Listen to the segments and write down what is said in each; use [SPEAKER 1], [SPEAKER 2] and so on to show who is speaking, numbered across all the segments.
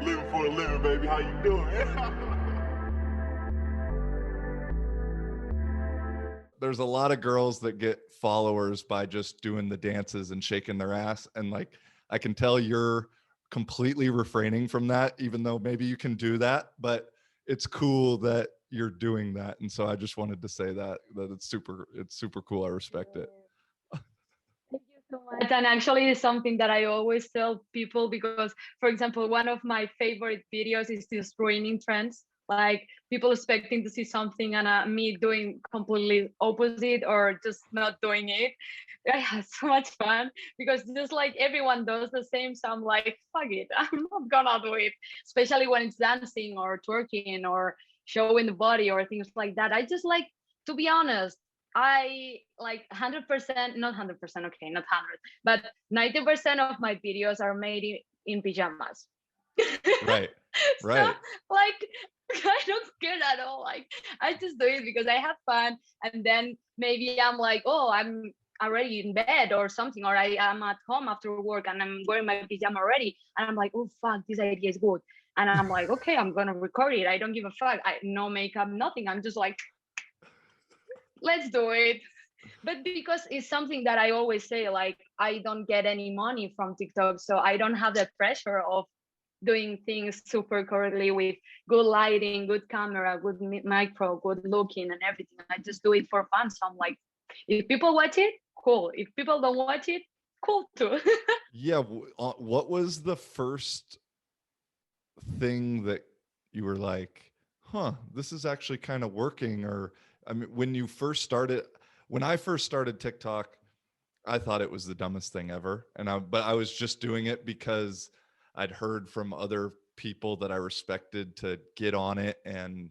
[SPEAKER 1] Living for a living, baby. How you doing?
[SPEAKER 2] There's a lot of girls that get followers by just doing the dances and shaking their ass. And like, I can tell you're completely refraining from that, even though maybe you can do that, but it's cool that you're doing that. And so I just wanted to say that it's super cool. I respect it.
[SPEAKER 3] Thank you so much. And actually, it's something that I always tell people because, for example, one of my favorite videos is just ruining trends. Like people expecting to see something and me doing completely opposite or just not doing it. I had so much fun because just like everyone does the same. So I'm like, fuck it, I'm not gonna do it. Especially when it's dancing or twerking or showing the body or things like that. I just like, to be honest, I like 100%, not 100%, okay, not 100, but 90% of my videos are made in pajamas.
[SPEAKER 2] Right.
[SPEAKER 3] So,
[SPEAKER 2] Right.
[SPEAKER 3] like, I don't care at all. Like, I just do it because I have fun. And then maybe I'm like, oh, I'm already in bed or something, or I am at home after work and I'm wearing my pajama already. And I'm like, oh, fuck, this idea is good. And I'm like, okay, I'm going to record it. I don't give a fuck. No makeup, nothing. I'm just like, let's do it. But because it's something that I always say, like, I don't get any money from TikTok, so I don't have the pressure of doing things super correctly with good lighting, good camera, good micro, good looking and everything. I just do it for fun. So I'm like, if people watch it, cool. If people don't watch it, cool too.
[SPEAKER 2] Yeah. What was the first thing that you were like, huh, this is actually kind of working? Or, I mean, when I first started TikTok, I thought it was the dumbest thing ever. But I was just doing it because I'd heard from other people that I respected to get on it and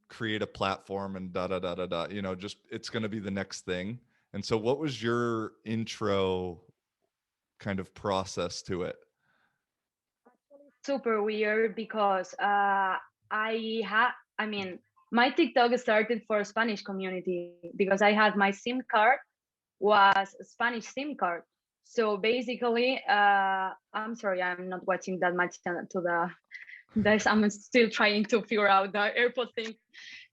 [SPEAKER 2] create a platform and da da da da da. Just it's going to be the next thing. And so, what was your intro kind of process to it?
[SPEAKER 3] Super weird because I mean, my TikTok started for Spanish community because I had my SIM card was a Spanish SIM card. So basically, I'm sorry, I'm not watching that much to the this. I'm still trying to figure out the airport thing.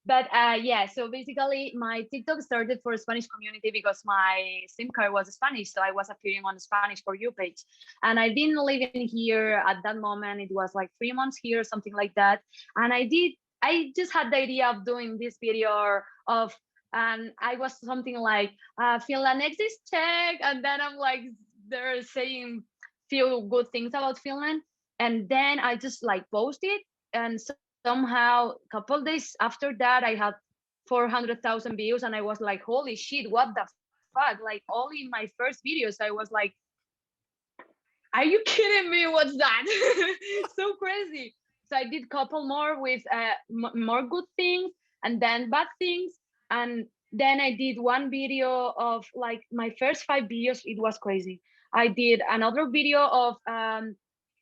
[SPEAKER 3] But yeah, so basically my TikTok started for a Spanish community because my SIM card was Spanish. So I was appearing on the Spanish For You page. And I've been living here at that moment. It was like 3 months here, something like that. And I just had the idea of doing this video of, and I was something like, Finland exists, check. And then I'm like, they're saying few good things about Finland. And then I just like posted and somehow a couple days after that I had 400,000 views and I was like, holy shit, what the fuck? Like only my first videos I was like, are you kidding me? What's that? So crazy. So I did couple more with more good things and then bad things. And then I did one video of like my first 5 videos. It was crazy. I did another video of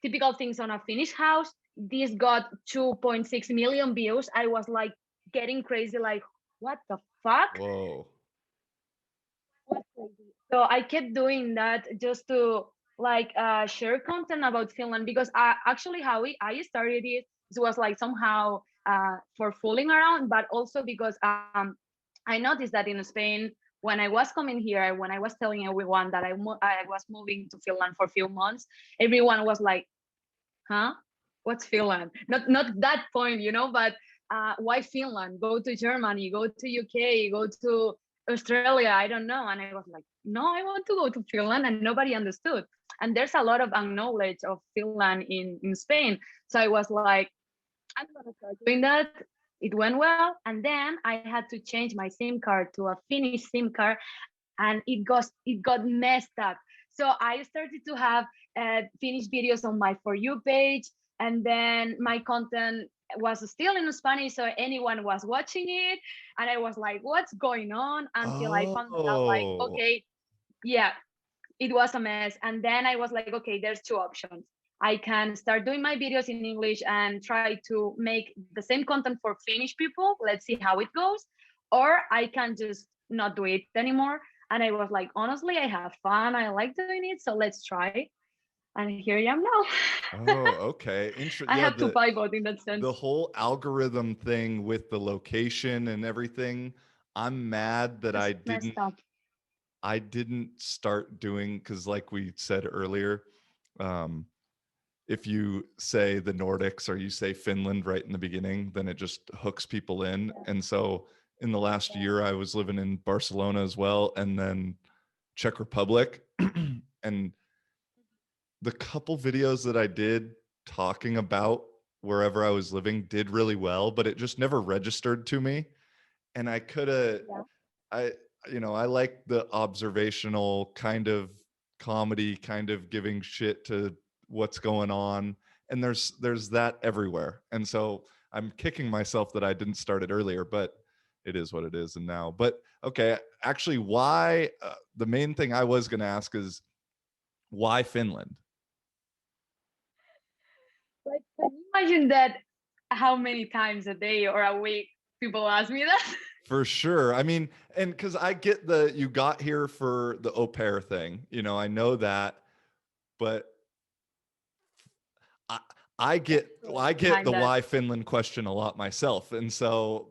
[SPEAKER 3] typical things on a Finnish house. This got 2.6 million views. I was like getting crazy, like, what the fuck?
[SPEAKER 2] Whoa.
[SPEAKER 3] What's crazy? So I kept doing that just to like share content about Finland because actually how I started it was like somehow for fooling around, but also because I noticed that in Spain, when I was coming here, when I was telling everyone that I was moving to Finland for a few months, everyone was like, huh? What's Finland? Not that point, but why Finland? Go to Germany, go to UK, go to Australia. I don't know. And I was like, no, I want to go to Finland, and nobody understood. And there's a lot of knowledge of Finland in Spain. So I was like, I'm gonna start doing that. It went well, and then I had to change my SIM card to a Finnish SIM card, and it got messed up. So I started to have Finnish videos on my For You page, and then my content was still in Spanish, so anyone was watching it, and I was like, "What's going on?" Until I found out, like,
[SPEAKER 2] Oh.
[SPEAKER 3] okay, yeah, it was a mess. And then I was like, okay, there's two options. I can start doing my videos in English and try to make the same content for Finnish people. Let's see how it goes. Or I can just not do it anymore. And I was like, honestly, I have fun. I like doing it. So let's try. And here I am now.
[SPEAKER 2] Oh, okay.
[SPEAKER 3] I
[SPEAKER 2] Yeah,
[SPEAKER 3] have to pivot in that sense.
[SPEAKER 2] the whole algorithm thing with the location and everything. I'm mad that
[SPEAKER 3] It's messed up.
[SPEAKER 2] I didn't start doing, because like we said earlier, um, if you say the Nordics or you say Finland right in the beginning, then it just hooks people in. And so in the last year, I was living in Barcelona as well, and then Czech Republic. And the couple videos that I did talking about wherever I was living did really well, but it just never registered to me. And I could have,
[SPEAKER 3] Yeah.
[SPEAKER 2] I, I like the observational kind of comedy, kind of giving shit to what's going on. And there's that everywhere. And so I'm kicking myself that I didn't start it earlier, but it is what it is. And now, but okay, actually, why, the main thing I was going to ask is why Finland?
[SPEAKER 3] Like, can you imagine that how many times a day or a week people ask me that?
[SPEAKER 2] For sure. I mean, and because I get you got here for the au pair thing, I know that, but I, I get
[SPEAKER 3] Behind
[SPEAKER 2] the
[SPEAKER 3] that.
[SPEAKER 2] why Finland question a lot myself. And so,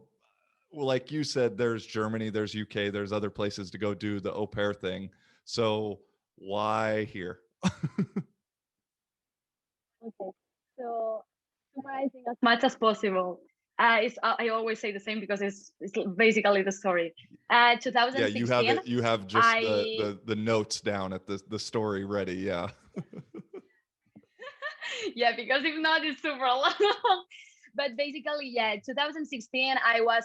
[SPEAKER 2] well, like you said, there's Germany, there's UK, there's other places to go do the au pair thing. So why here?
[SPEAKER 3] Okay. So summarizing as much as possible. I always say the same because it's basically the story.
[SPEAKER 2] Yeah,
[SPEAKER 3] 2016.
[SPEAKER 2] you have just
[SPEAKER 3] I
[SPEAKER 2] the notes down at the story ready. Yeah.
[SPEAKER 3] yeah, because if not, it's super long. But basically, yeah, 2016, I was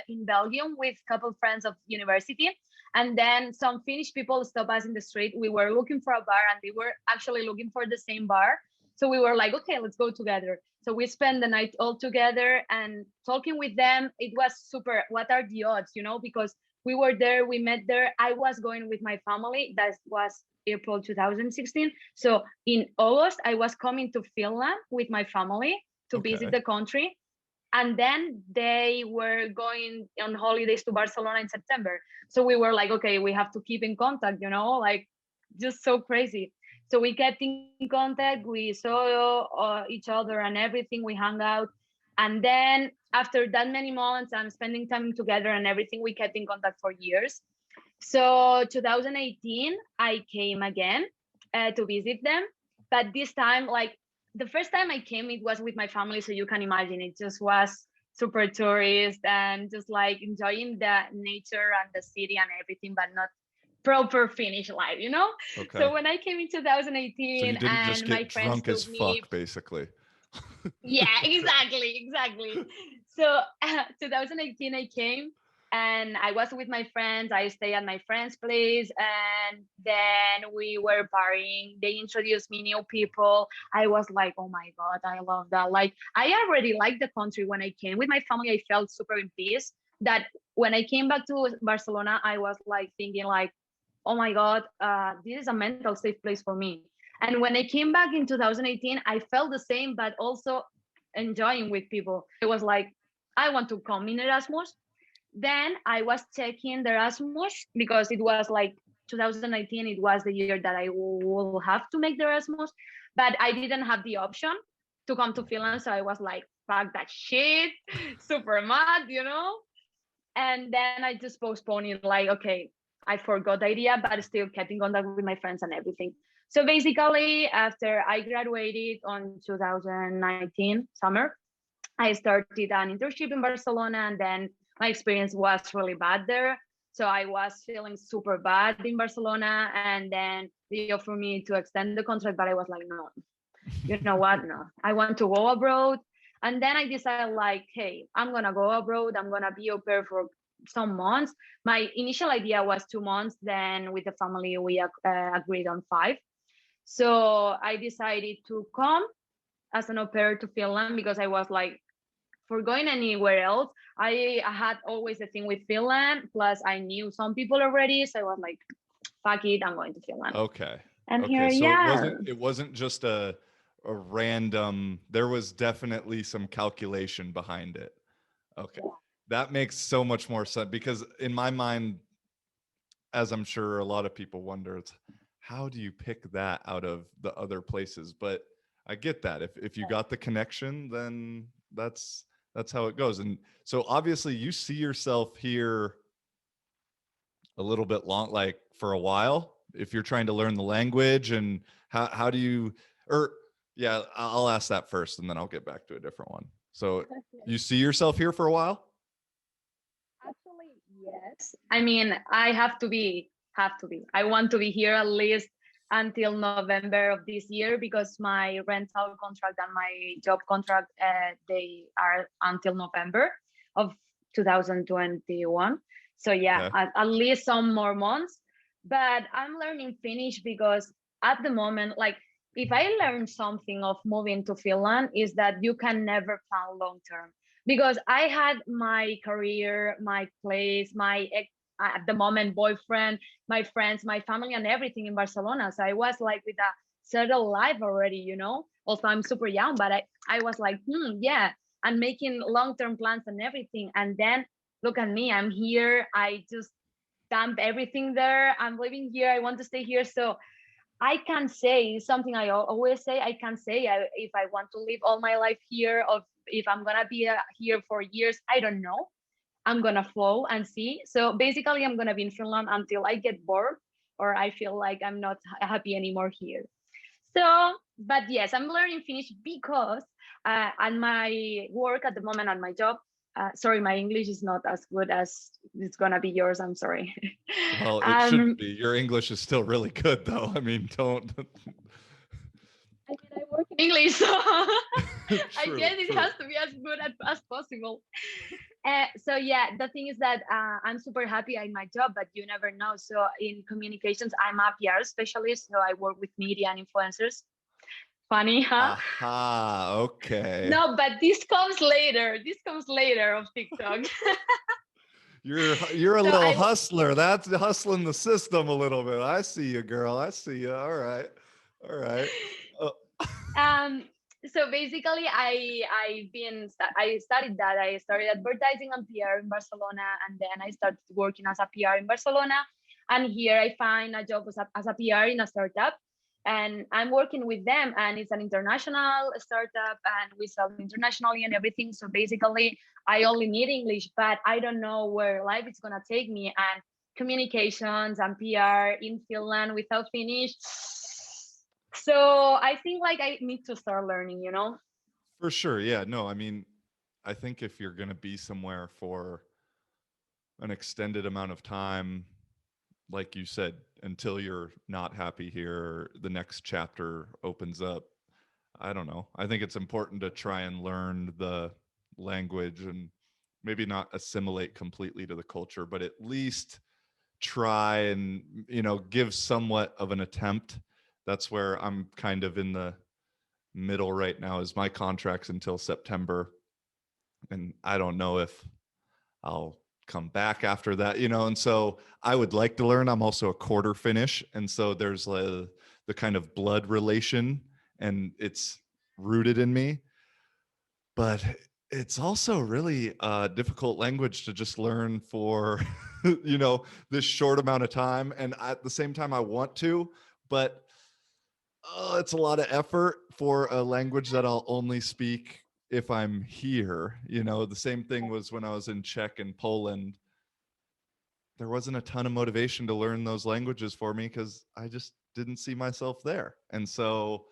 [SPEAKER 3] in Belgium with a couple friends of university. And then some Finnish people stopped us in the street. We were looking for a bar and they were actually looking for the same bar. So we were like, okay, let's go together. So we spent the night all together and talking with them. It was super. What are the odds, because we were there, we met there. I was going with my family. That was April 2016. So in August, I was coming to Finland with my family to visit
[SPEAKER 2] Okay.
[SPEAKER 3] the country. And then they were going on holidays to Barcelona in September. So we were like, okay, we have to keep in contact, like just so crazy. So we kept in contact. We saw each other and everything. We hung out. And then after that many months and spending time together and everything, we kept in contact for years. So 2018, I came again to visit them. But this time, like the first time I came, it was with my family. So you can imagine it just was super tourist and just like enjoying the nature and the city and everything, but not proper Finnish life.
[SPEAKER 2] Okay.
[SPEAKER 3] So when I came in
[SPEAKER 2] So
[SPEAKER 3] 2018
[SPEAKER 2] you didn't just
[SPEAKER 3] and my
[SPEAKER 2] get
[SPEAKER 3] friends
[SPEAKER 2] drunk as
[SPEAKER 3] took me,
[SPEAKER 2] fuck, basically.
[SPEAKER 3] yeah, exactly. So 2018, I came and I was with my friends. I stayed at my friend's place and then we were partying. They introduced me new people. I was like, oh my God, I love that. Like, I already liked the country. When I came with my family, I felt super in peace. That when I came back to Barcelona, I was like thinking like, oh my God, this is a mental safe place for me. And when I came back in 2018, I felt the same, but also enjoying with people. It was like, I want to come in Erasmus. Then I was checking the Erasmus because it was like 2019, it was the year that I will have to make the Erasmus, but I didn't have the option to come to Finland. So I was like, fuck that shit, super mad. And then I just postponed it like, okay, I forgot the idea, but still kept in contact with my friends and everything. So basically, after I graduated on 2019 summer, I started an internship in Barcelona, and then my experience was really bad there. So I was feeling super bad in Barcelona, and then they offered me to extend the contract, but I was like, no, you know what? No, I want to go abroad. And then I decided like, hey, I'm gonna go abroad. I'm gonna be au pair for some months. My initial idea was 2 months. Then with the family, we agreed on 5. So I decided to come as an au pair to Finland because I was like, for going anywhere else, I had always a thing with Finland. Plus, I knew some people already, so I was like, "Fuck it, I'm going to Finland."
[SPEAKER 2] Okay.
[SPEAKER 3] And
[SPEAKER 2] Okay.
[SPEAKER 3] here,
[SPEAKER 2] So
[SPEAKER 3] yeah,
[SPEAKER 2] it wasn't just a random, there was definitely some calculation behind it. Okay. That makes so much more sense because in my mind, as I'm sure a lot of people wonder, it's how do you pick that out of the other places? But I get that. If you got the connection, then that's how it goes. And so obviously you see yourself here a little bit long, like for a while, if you're trying to learn the language. And how do you, or yeah, I'll ask that first and then I'll get back to a different one. So you see yourself here for a while?
[SPEAKER 3] Actually, yes. I mean, I have to be. I want to be here at least until November of this year, because my rental contract and my job contract, they are until November of 2021. So yeah,
[SPEAKER 2] Okay.
[SPEAKER 3] at least some more months. But I'm learning Finnish because at the moment, like, if I learn something of moving to Finland, is that you can never plan long term. Because I had my career, my place, at the moment boyfriend, my friends, my family, and everything in Barcelona. So I was like with a settled life already, you know. Also, I'm super young, but I was like, yeah, I'm making long-term plans and everything. And then look at me, I'm here. I just dump everything there. I'm living here. I want to stay here. So I can say something I always say. I can say if I want to live all my life here, or if I'm gonna be here for years. I don't know. I'm gonna flow and see. So basically, I'm gonna be in Finland until I get bored or I feel like I'm not happy anymore here. So, but yes, I'm learning Finnish because at my work at the moment, on my job. Sorry, my English is not as good as it's gonna be yours. I'm sorry.
[SPEAKER 2] Well, it shouldn't be. Your English is still really good, though. I mean, don't.
[SPEAKER 3] I mean, I work in English, so I
[SPEAKER 2] True,
[SPEAKER 3] guess it
[SPEAKER 2] true.
[SPEAKER 3] has to be as good as possible. So yeah, the thing is that I'm super happy in my job, but you never know. So in communications, I'm a PR specialist, so I work with media and influencers. Funny, huh?
[SPEAKER 2] Aha, okay.
[SPEAKER 3] No, but this comes later. This comes later of TikTok.
[SPEAKER 2] You're a
[SPEAKER 3] So
[SPEAKER 2] little hustler. That's hustling the system a little bit. I see you, girl. I see you. All right. All right. Oh,
[SPEAKER 3] um so basically I studied that. I started advertising and PR in Barcelona, and then I started working as a PR in Barcelona, and here I find a job as a PR in a startup, and I'm working with them, and it's an international startup and we sell internationally and everything. So basically I only need English, but I don't know where life is going to take me, and communications and PR in Finland without Finnish. So I think like I need to start learning, you know?
[SPEAKER 2] for sure. Yeah. No, I mean, I think if you're going to be somewhere for an extended amount of time, like you said, until you're not happy here, or the next chapter opens up, I don't know. I think it's important to try and learn the language and maybe not assimilate completely to the culture, but at least try and, give somewhat of an attempt. That's where I'm kind of in the middle right now, is my contract's until September. And I don't know if I'll come back after that, and so I would like to learn. I'm also a quarter Finnish. And so there's the kind of blood relation, and it's rooted in me. But it's also really a difficult language to just learn for, this short amount of time. And at the same time, I want to, but it's a lot of effort for a language that I'll only speak if I'm here. The same thing was when I was in Czech and Poland. There wasn't a ton of motivation to learn those languages for me because I just didn't see myself there. And so,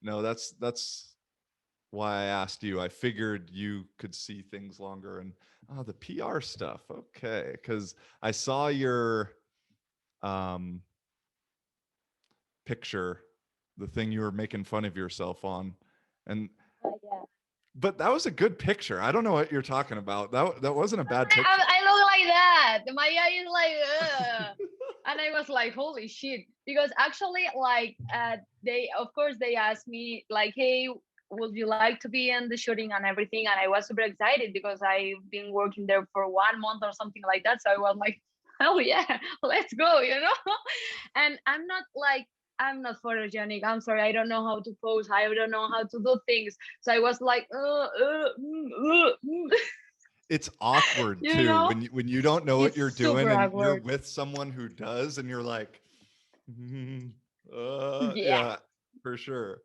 [SPEAKER 2] no, that's why I asked you. I figured you could see things longer. And the PR stuff, okay, because I saw your um, picture, the thing you were making fun of yourself on, and
[SPEAKER 3] Yeah.
[SPEAKER 2] but that was a good picture. I don't know what you're talking about. That wasn't a bad picture.
[SPEAKER 3] I look like that. My eye is like, ugh. And I was like, holy shit. Because actually, like, they asked me, like, hey, would you like to be in the shooting and everything? And I was super excited because I've been working there for 1 month or something like that. So I was like, hell yeah, let's go, you know? And I'm not photogenic. I'm sorry. I don't know how to pose. I don't know how to do things. So I was like,
[SPEAKER 2] It's awkward
[SPEAKER 3] you
[SPEAKER 2] too
[SPEAKER 3] know,
[SPEAKER 2] when you don't know what
[SPEAKER 3] it's
[SPEAKER 2] you're doing
[SPEAKER 3] super
[SPEAKER 2] and you're
[SPEAKER 3] awkward.
[SPEAKER 2] with someone who does, and you're like,
[SPEAKER 3] Yeah.
[SPEAKER 2] Yeah, for sure.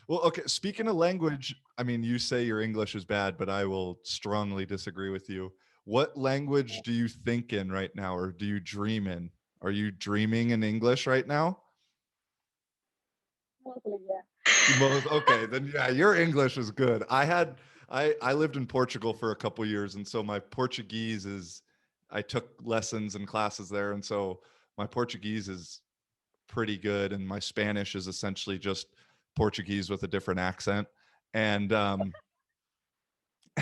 [SPEAKER 2] Well, okay. Speaking of language, I mean, you say your English is bad, but I will strongly disagree with you. What language do you think in right now, or do you dream in? Are you dreaming in English right now?
[SPEAKER 3] Mostly, yeah.
[SPEAKER 2] Okay, then yeah, your English is good. I lived in Portugal for a couple years, and so my Portuguese is I took lessons and classes there, and so my Portuguese is pretty good, and my Spanish is essentially just Portuguese with a different accent. And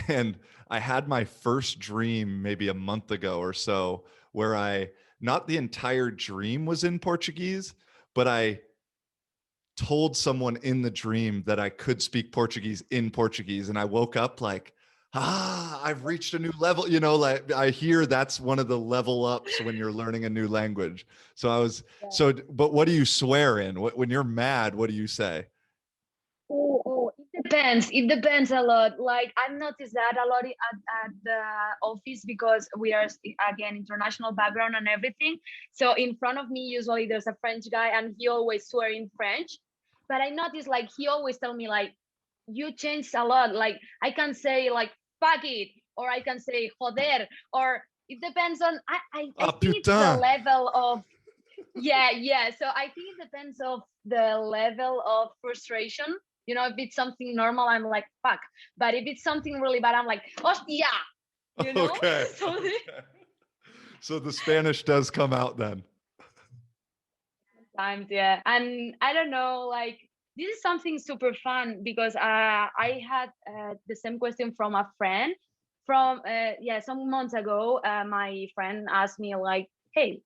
[SPEAKER 2] and I had my first dream maybe a month ago or so, where I not the entire dream was in Portuguese, but I told someone in the dream that I could speak Portuguese in Portuguese. And I woke up like, I've reached a new level. You know, like I hear that's one of the level ups when you're learning a new language. So I was,
[SPEAKER 3] Yeah.
[SPEAKER 2] so, but what do you swear in? When you're mad, what do you say?
[SPEAKER 3] Oh, it depends. It depends a lot. Like I've noticed that a lot at the office because we are again international background and everything. So in front of me, usually there's a French guy and he always swear in French. But I noticed like he always tell me like, you changed a lot. Like I can say like fuck it, or I can say joder, or it depends on. I
[SPEAKER 2] Ah,
[SPEAKER 3] think it's the
[SPEAKER 2] putain.
[SPEAKER 3] level of yeah. So I think it depends of the level of frustration. You know, if it's something normal, I'm like fuck, but if it's something really bad, I'm like hostia, you know.
[SPEAKER 2] Okay.
[SPEAKER 3] So
[SPEAKER 2] Okay. So the Spanish does come out then.
[SPEAKER 3] times, yeah. And I don't know, like this is something super fun because I had the same question from a friend from yeah, some months ago. My friend asked me like, hey,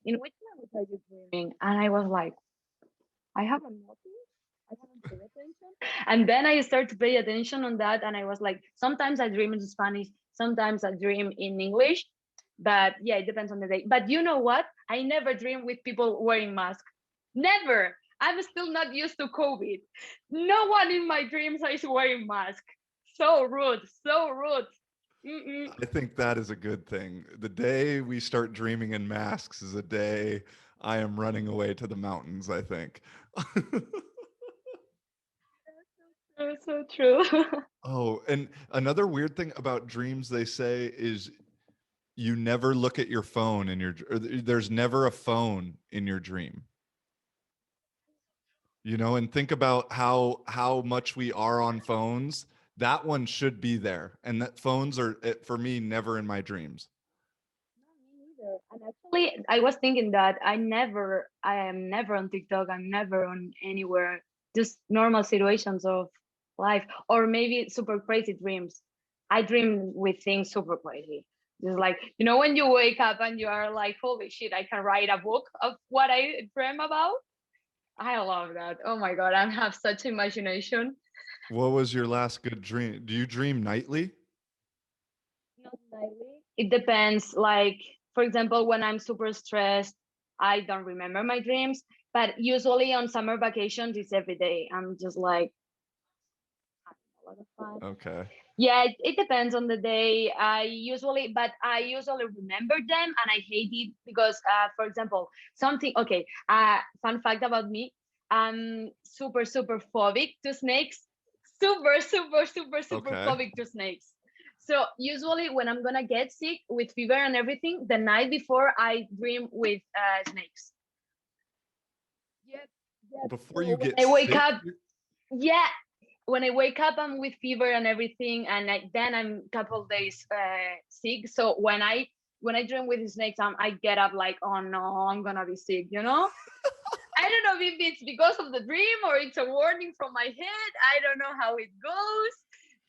[SPEAKER 3] in which language are you dreaming? And I was like, I haven't noticed. I haven't paid attention. And then I started to pay attention on that. And I was like, sometimes I dream in Spanish, sometimes I dream in English. But yeah, it depends on the day. But you know what? I never dream with people wearing masks. Never. I'm still not used to COVID. No one in my dreams is wearing mask. So rude. So rude. Mm-mm.
[SPEAKER 2] I think that is a good thing. The day we start dreaming in masks is a day I am running away to the mountains, I think.
[SPEAKER 3] So true.
[SPEAKER 2] Oh, and another weird thing about dreams they say is you never look at your phone in your there's never a phone in your dream. You know, and think about how much we are on phones. That one should be there. And that phones are for me never in my dreams.
[SPEAKER 3] Neither. And actually, I was thinking that I am never on TikTok. I'm never on anywhere. Just normal situations of life, or maybe super crazy dreams. I dream with things super crazy. Just like when you wake up and you are like, "Holy shit! I can write a book of what I dream about." I love that. Oh my god, I have such imagination.
[SPEAKER 2] What was your last good dream? Do you dream nightly?
[SPEAKER 3] Not daily. It depends. Like, for example, when I'm super stressed, I don't remember my dreams. But usually on summer vacations, it's every day. I'm just like having a lot of fun.
[SPEAKER 2] Okay.
[SPEAKER 3] Yeah, it depends on the day. But I usually remember them, and I hate it because, for example, something. Okay, fun fact about me: I'm super super phobic to snakes. Super super super super
[SPEAKER 2] Okay.
[SPEAKER 3] phobic to snakes. So usually when I'm gonna get sick with fever and everything, the night before I dream with snakes. Yeah, yeah.
[SPEAKER 2] Before
[SPEAKER 3] So
[SPEAKER 2] you
[SPEAKER 3] when
[SPEAKER 2] get
[SPEAKER 3] I wake
[SPEAKER 2] sick,
[SPEAKER 3] up, yeah, when I wake up, I'm with fever and everything, and then I'm a couple days sick. So when I dream with snakes, I get up like, oh no, I'm gonna be sick. I don't know if it's because of the dream or it's a warning from my head. I don't know how it goes,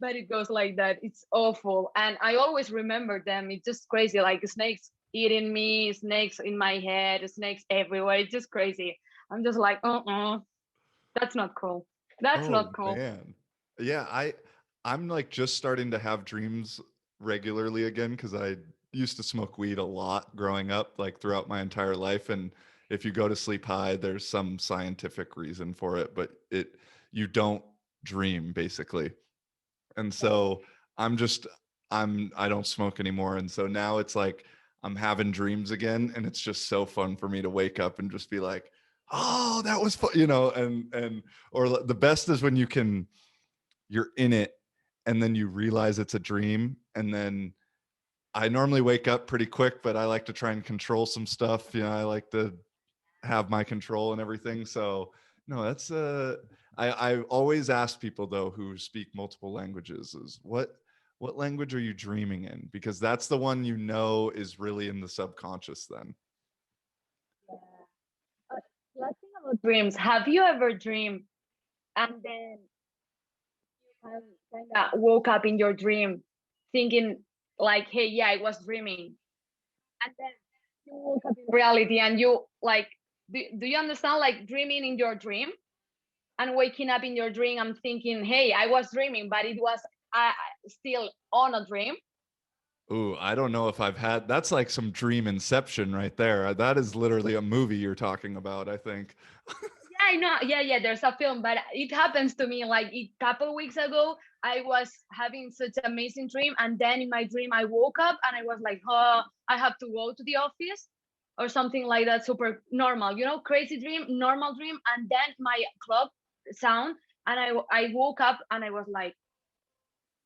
[SPEAKER 3] but it goes like that. It's awful, and I always remember them. It's just crazy, like snakes eating me, snakes in my head, snakes everywhere. It's just crazy. I'm just like, that's not cool. That's
[SPEAKER 2] oh
[SPEAKER 3] not cool.
[SPEAKER 2] man. Yeah, I'm like just starting to have dreams regularly again because I used to smoke weed a lot growing up, like throughout my entire life. And if you go to sleep high, there's some scientific reason for it, but you don't dream basically. And so I'm just I don't smoke anymore. And so now it's like I'm having dreams again, and it's just so fun for me to wake up and just be like, oh, that was fun, you know, or the best is when you're in it and then you realize it's a dream. And then I normally wake up pretty quick, but I like to try and control some stuff. You know, I like to have my control and everything. So no, that's I always ask people though who speak multiple languages is what language are you dreaming in? Because that's the one you know is really in the subconscious then.
[SPEAKER 3] Let's think about dreams. Have you ever dreamed and then kind of woke up in your dream thinking like, hey, yeah, I was dreaming. And then you woke up in reality and you like, do you understand like dreaming in your dream and waking up in your dream? I'm thinking, hey, I was dreaming, but it was still on a dream.
[SPEAKER 2] Ooh, I don't know if I've had that's like some dream inception right there. That is literally a movie you're talking about, I think.
[SPEAKER 3] Yeah, I know. Yeah, there's a film, but it happens to me like a couple weeks ago. I was having such an amazing dream, and then in my dream, I woke up and I was like, "Oh, I have to go to the office," or something like that. Super normal, crazy dream, normal dream, and then my clock sound, and I woke up and I was like,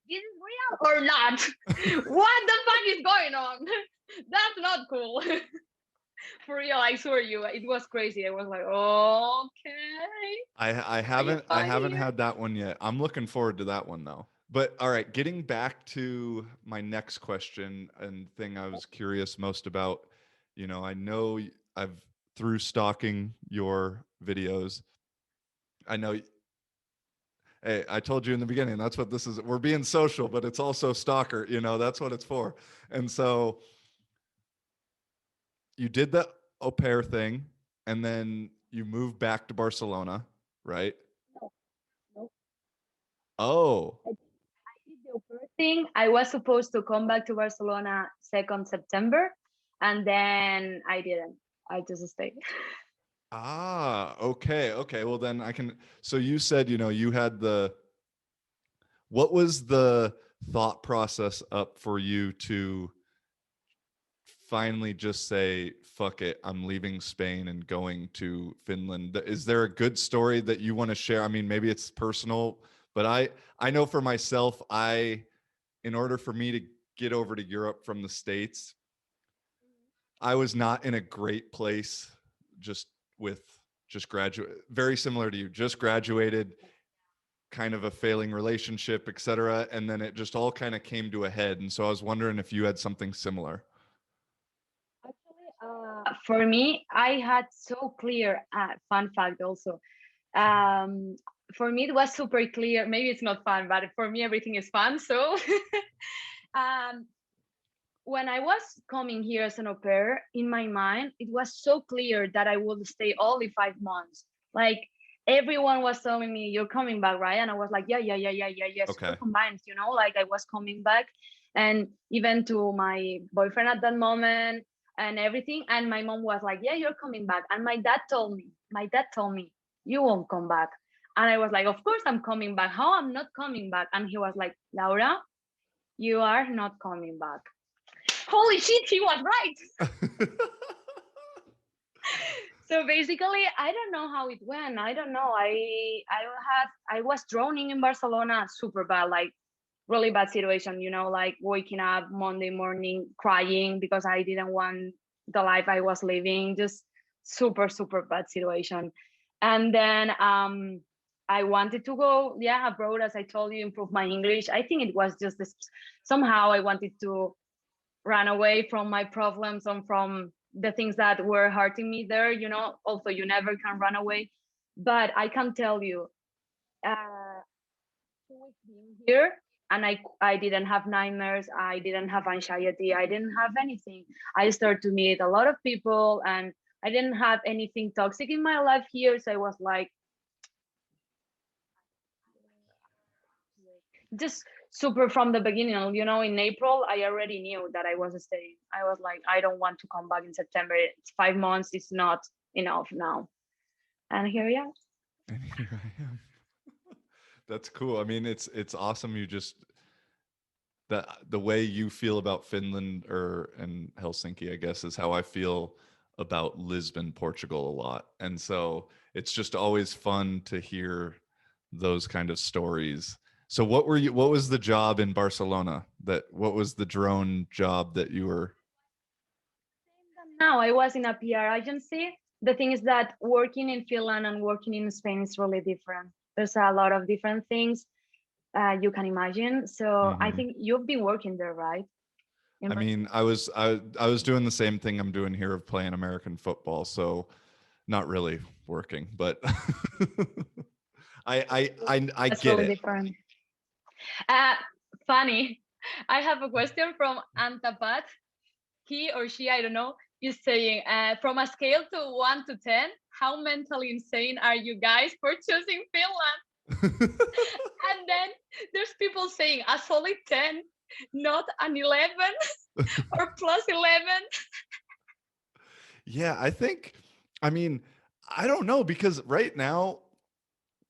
[SPEAKER 3] "This is real or not? What the fuck is going on? That's not cool." For real, I swear you, it was crazy. I was like, okay.
[SPEAKER 2] I haven't had that one yet. I'm looking forward to that one though. But all right, getting back to my next question and thing I was curious most about, I know I've through stalking your videos. I know hey, I told you in the beginning, that's what this is. We're being social, but it's also stalker, that's what it's for. And so you did the au pair thing and then you moved back to Barcelona, right?
[SPEAKER 3] No.
[SPEAKER 2] Oh,
[SPEAKER 3] I did the first thing. I was supposed to come back to Barcelona 2nd September, and then I didn't. I just stayed.
[SPEAKER 2] okay. Okay. Well, then so you said, you had what was the thought process up for you to finally just say, fuck it, I'm leaving Spain and going to Finland? Is there a good story that you want to share? I mean, maybe it's personal, but I know for myself, in order for me to get over to Europe from the States, I was not in a great place just just graduate, very similar to you, just graduated, kind of a failing relationship, etc. And then it just all kind of came to a head. And so I was wondering if you had something similar.
[SPEAKER 3] Actually, for me, I had so clear, fun fact also. Um, for me, it was super clear. Maybe it's not fun, but for me, everything is fun. So um, when I was coming here as an au pair, in my mind, it was so clear that I would stay only 5 months. Like everyone was telling me, "You're coming back, right?" And I was like, "Yeah, super
[SPEAKER 2] Okay.
[SPEAKER 3] convinced, like I was coming back." And even to my boyfriend at that moment and everything. And my mom was like, "Yeah, you're coming back." And my dad told me, "You won't come back." And I was like, "Of course I'm coming back. How I'm not coming back?" And he was like, "Laura, you are not coming back." Holy shit, he was right. So basically, I don't know how it went. I don't know. I was drowning in Barcelona, super bad, like really bad situation, like waking up Monday morning crying because I didn't want the life I was living, just super, super bad situation. And then I wanted to go, abroad, as I told you, improve my English. I think it was just this, somehow I wanted to run away from my problems and from the things that were hurting me there. Also you never can run away, but I can tell you, 2 weeks being here, and I didn't have nightmares, I didn't have anxiety, I didn't have anything. I started to meet a lot of people, and I didn't have anything toxic in my life here. So I was like, just super from the beginning. In April I already knew that I was staying. I was like, I don't want to come back in September. It's 5 months, it's not enough now. And here we are.
[SPEAKER 2] And here I am. That's cool. I mean, it's awesome. You just the way you feel about Finland and Helsinki, I guess, is how I feel about Lisbon, Portugal a lot. And so it's just always fun to hear those kind of stories. So what was the job in Barcelona what was the drone job that you were?
[SPEAKER 3] Now I was in a PR agency. The thing is that working in Finland and working in Spain is really different. There's a lot of different things you can imagine. So I
[SPEAKER 2] Mhm.
[SPEAKER 3] think you've been working there, right?
[SPEAKER 2] I mean, I was doing the same thing I'm doing here of playing American football, so not really working, but I
[SPEAKER 3] That's
[SPEAKER 2] get
[SPEAKER 3] really
[SPEAKER 2] it.
[SPEAKER 3] different. Uh, Funny. I have a question from Antapat. He or she, I don't know, is saying, from a scale to 1 to 10, how mentally insane are you guys for choosing Finland? And then there's people saying a solid 10, not an 11 or plus 11.
[SPEAKER 2] Yeah, I mean, I don't know because right now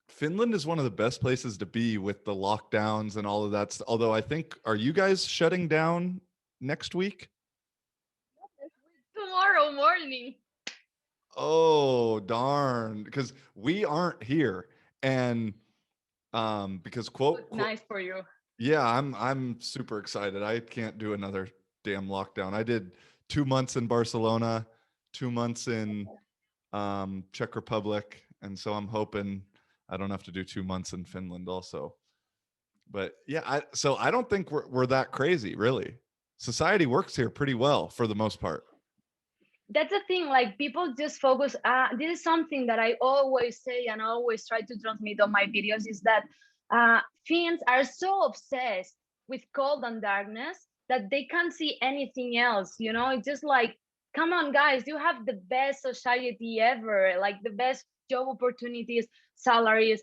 [SPEAKER 2] Finland is one of the best places to be with the lockdowns and all of that. Although I think, are you guys shutting down next week?
[SPEAKER 3] Tomorrow morning.
[SPEAKER 2] Oh, darn. Because we aren't here. And because
[SPEAKER 3] Nice for you.
[SPEAKER 2] yeah, I'm super excited. I can't do another damn lockdown. I did 2 months in Barcelona, 2 months in Czech Republic, and so I'm hoping I don't have to do 2 months in Finland also. But yeah, so I don't think we're that crazy, really. Society works here pretty well for the most part.
[SPEAKER 3] That's the thing, like people just focus. This is something that I always say and I always try to transmit on my videos is that Finns are so obsessed with cold and darkness that they can't see anything else. It's just like, come on, guys, you have the best society ever, like the best job opportunities, salaries,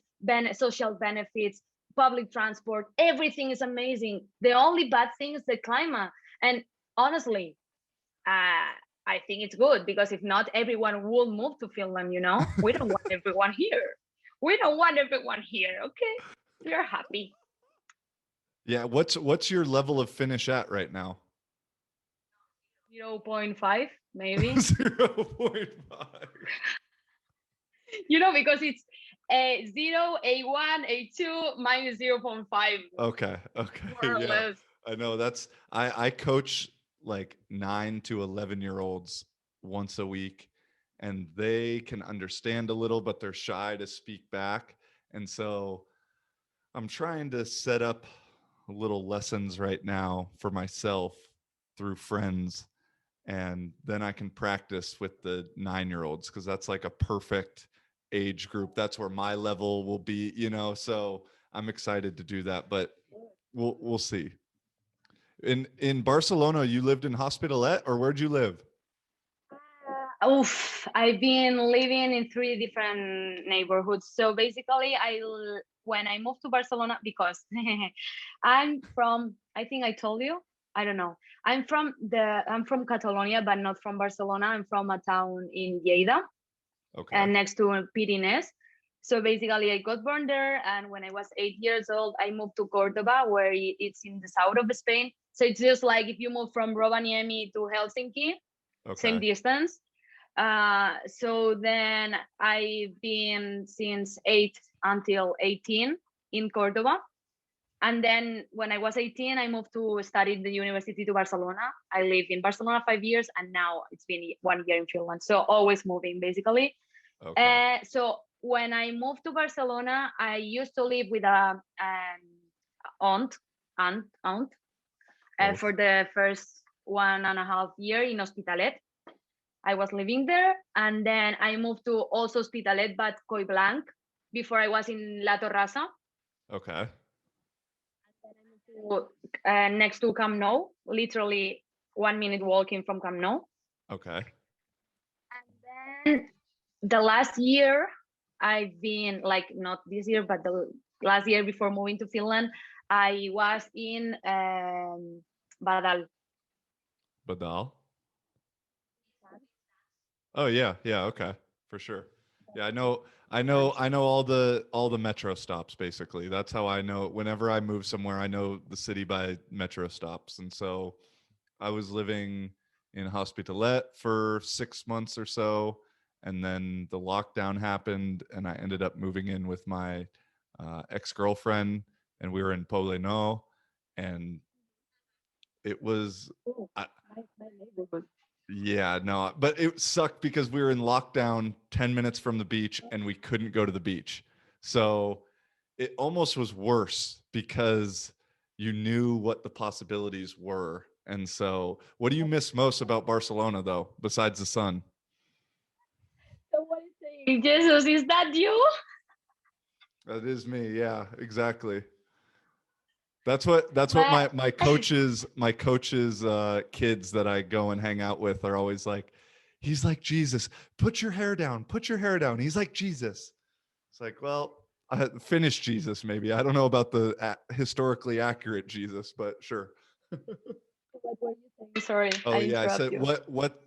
[SPEAKER 3] social benefits, public transport, everything is amazing. The only bad thing is the climate. And honestly, I think it's good because if not, everyone will move to Finland. We don't want everyone here. We don't want everyone here. Okay, we are happy.
[SPEAKER 2] Yeah, what's your level of Finnish at right now?
[SPEAKER 3] 0.5 maybe.
[SPEAKER 2] 0.5.
[SPEAKER 3] Because it's A0, A1, A2 minus 0.5.
[SPEAKER 2] Okay.
[SPEAKER 3] More or
[SPEAKER 2] Yeah.
[SPEAKER 3] less.
[SPEAKER 2] I know I coach like 9 to 11-year-olds once a week, and they can understand a little, but they're shy to speak back. And so I'm trying to set up little lessons right now for myself through friends, and then I can practice with the 9-year-olds because that's like a perfect age group. That's where my level will be. So I'm excited to do that, but we'll see. In Barcelona, you lived in Hospitalet, or where'd you live?
[SPEAKER 3] Oof, I've been living in 3 different neighborhoods. So basically, when I moved to Barcelona, because I'm from, I think I told you, I don't know. I'm from Catalonia, but not from Barcelona. I'm from a town in Lleida,
[SPEAKER 2] Okay.
[SPEAKER 3] and next to Pyrenees. So basically, I got born there, and when I was 8 years old, I moved to Cordoba, where it's in the south of Spain. So it's just like if you move from Rovaniemi to Helsinki, same
[SPEAKER 2] Okay.
[SPEAKER 3] distance. So then I've been since 8 until 18 in Cordoba. And then when I was 18, I moved to study in the university to Barcelona. I lived in Barcelona 5 years, and now it's been 1 year in Finland. So always moving, basically.
[SPEAKER 2] Okay.
[SPEAKER 3] So when I moved to Barcelona, I used to live with a aunt
[SPEAKER 2] Both.
[SPEAKER 3] for the first 1.5 year in Hospitalet. I was living there, and then I moved to also Hospitalet, but Coiblanc, before I was in La Torrassa.
[SPEAKER 2] Okay.
[SPEAKER 3] Next to Camp Nou, literally 1 minute walking from Camp Nou.
[SPEAKER 2] Okay.
[SPEAKER 3] And then the last year, I've been like, not this year, but the last year before moving to Finland, I was in Badal.
[SPEAKER 2] Badal. Oh yeah, yeah, okay, for sure. Yeah, I know all the metro stops basically. That's how I know whenever I move somewhere, I know the city by metro stops. And so I was living in Hospitalet for 6 months or so. And then the lockdown happened, and I ended up moving in with my ex-girlfriend, and we were in Poleno, and it was,
[SPEAKER 3] Oh,
[SPEAKER 2] I,
[SPEAKER 3] my neighborhood.
[SPEAKER 2] yeah, no, but it sucked because we were in lockdown 10 minutes from the beach and we couldn't go to the beach. So it almost was worse because you knew what the possibilities were. And so, what do you miss most about Barcelona, though, besides the sun?
[SPEAKER 3] So what is saying? Jesus, is that you?
[SPEAKER 2] That is me. Yeah, exactly. That's what
[SPEAKER 3] But
[SPEAKER 2] my coaches kids that I go and hang out with are always like, he's like Jesus. Put your hair down. Put your hair down. He's like Jesus. It's like, well, finish Jesus maybe. I don't know about the historically accurate Jesus, but sure.
[SPEAKER 3] what were you saying? Sorry,
[SPEAKER 2] Oh
[SPEAKER 3] I
[SPEAKER 2] yeah, I
[SPEAKER 3] interrupt
[SPEAKER 2] said
[SPEAKER 3] you.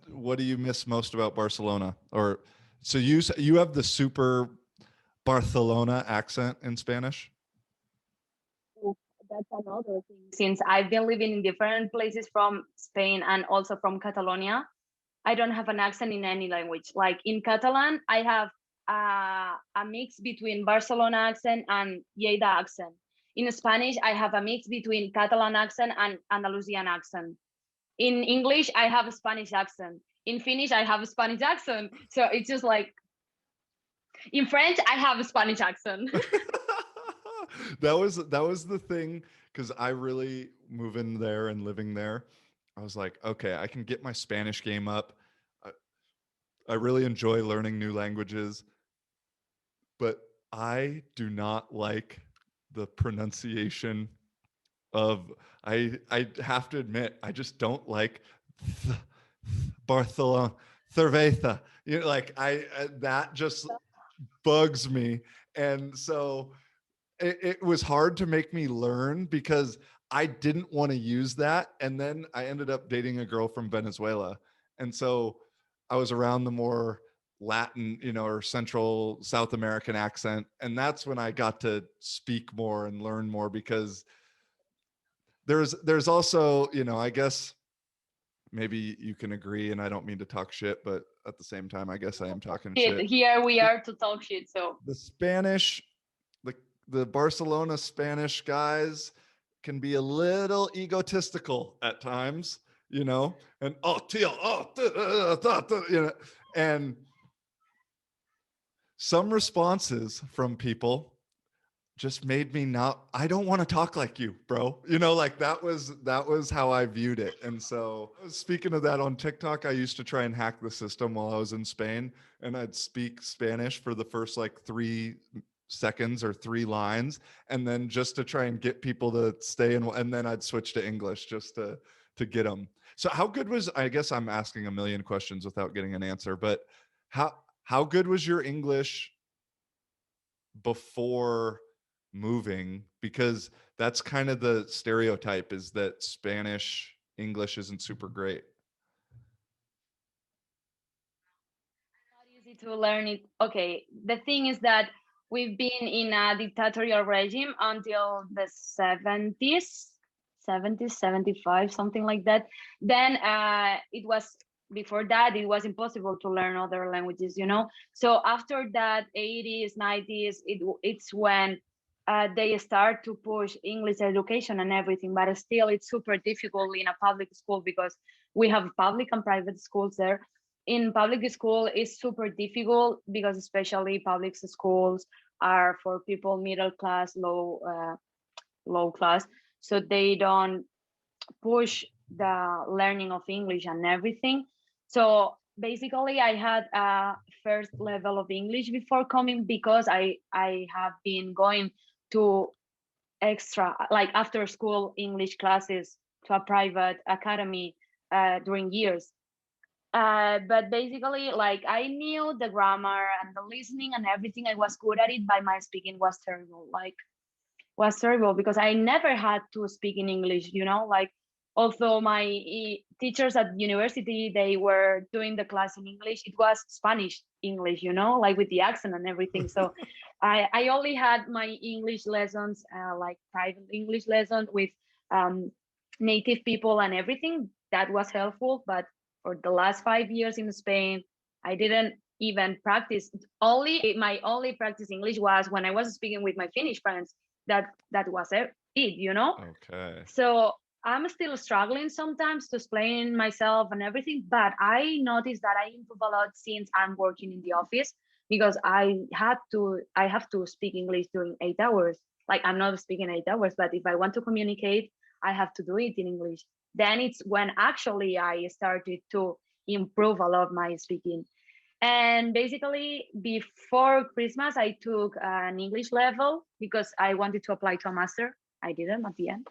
[SPEAKER 2] what do you miss most about Barcelona? Or so you have the super Barcelona accent in Spanish?
[SPEAKER 3] Oh, that's another thing. Since I've been living in different places from Spain and also from Catalonia, I don't have an accent in any language. Like in Catalan, I have a mix between Barcelona accent and Lleida accent. In Spanish, I have a mix between Catalan accent and Andalusian accent. In English, I have a Spanish accent. In Finnish, I have a Spanish accent. So it's just like in French, I have a Spanish accent.
[SPEAKER 2] That was the thing, because I really moving there and living there, I was like, okay, I can get my Spanish game up. I, I really enjoy learning new languages, but I do not like the pronunciation of I have to admit, I just don't like th- Barcelona cerveza. You know, like that just bugs me. And so it was hard to make me learn because I didn't want to use that. And then I ended up dating a girl from Venezuela. And so I was around the more Latin, or Central South American accent. And that's when I got to speak more and learn more, because there's also, I guess maybe you can agree, and I don't mean to talk shit, but at the same time, I guess I am talking shit.
[SPEAKER 3] Here we are to talk shit. So
[SPEAKER 2] The Spanish, the the Barcelona Spanish guys can be a little egotistical at times, and oh, tío, and some responses from people just made me not, I don't want to talk like you, bro. Like that was how I viewed it. And so, speaking of that, on TikTok, I used to try and hack the system while I was in Spain, and I'd speak Spanish for the first like 3 seconds or 3 lines, and then just to try and get people to stay in, and then I'd switch to English just to get them. So how good was, I guess I'm asking a million questions without getting an answer, but how good was your English before moving? Because that's kind of the stereotype, is that Spanish English isn't super great.
[SPEAKER 3] not easy to learn it. Okay, the thing is that we've been in a dictatorial regime until the 70s, 70s, 75, something like that. Then it was, before that, it was impossible to learn other languages. So after that, 80s, 90s, it's when they start to push English education and everything. But still, it's super difficult in a public school because we have public and private schools there. In public school it's super difficult because especially public schools are for people middle class, low class, so they don't push the learning of English and everything. So basically I had a first level of English before coming because I have been going to extra, like after school English classes to a private academy during years. But basically, like I knew the grammar and the listening and everything. I was good at it, but my speaking was terrible. Like was terrible because I never had to speak in English. Like although my teachers at university they were doing the class in English, it was Spanish English, like with the accent and everything. So I only had my English lessons, like private English lessons with native people and everything. That was helpful, but or the last 5 years in Spain, I didn't even practice. My only practice English was when I was speaking with my Finnish friends. That was it, you know?
[SPEAKER 2] Okay.
[SPEAKER 3] So I'm still struggling sometimes to explain myself and everything, but I noticed that I improve a lot since I'm working in the office, because I have to speak English during 8 hours. Like, I'm not speaking 8 hours, but if I want to communicate, I have to do it in English. Then it's when actually I started to improve a lot my speaking. And basically, before Christmas, I took an English level because I wanted to apply to a master. I didn't at the end,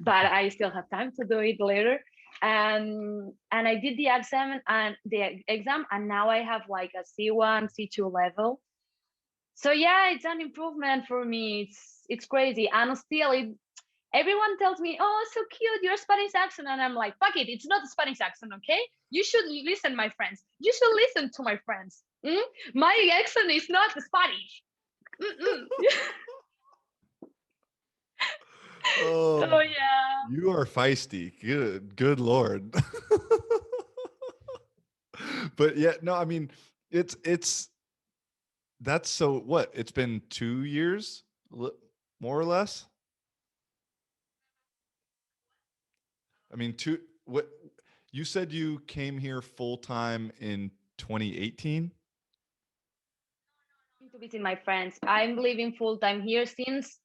[SPEAKER 3] but I still have time to do it later. And I did the exam, and now I have like a C1, C2 level. So yeah, it's an improvement for me. It's crazy, and still, everyone tells me, "Oh, so cute, your Spanish accent," and I'm like, "Fuck it, it's not a Spanish accent, okay? You should listen, my friends. You should listen to my friends. My accent is not Spanish."
[SPEAKER 2] Oh,
[SPEAKER 3] So yeah.
[SPEAKER 2] you are feisty. Good Lord. But yeah, no, I mean, that's so what? It's been 2 years, more or less. I mean, what you said you came here full time in 2018?
[SPEAKER 3] To visit my friends. I'm living full time here since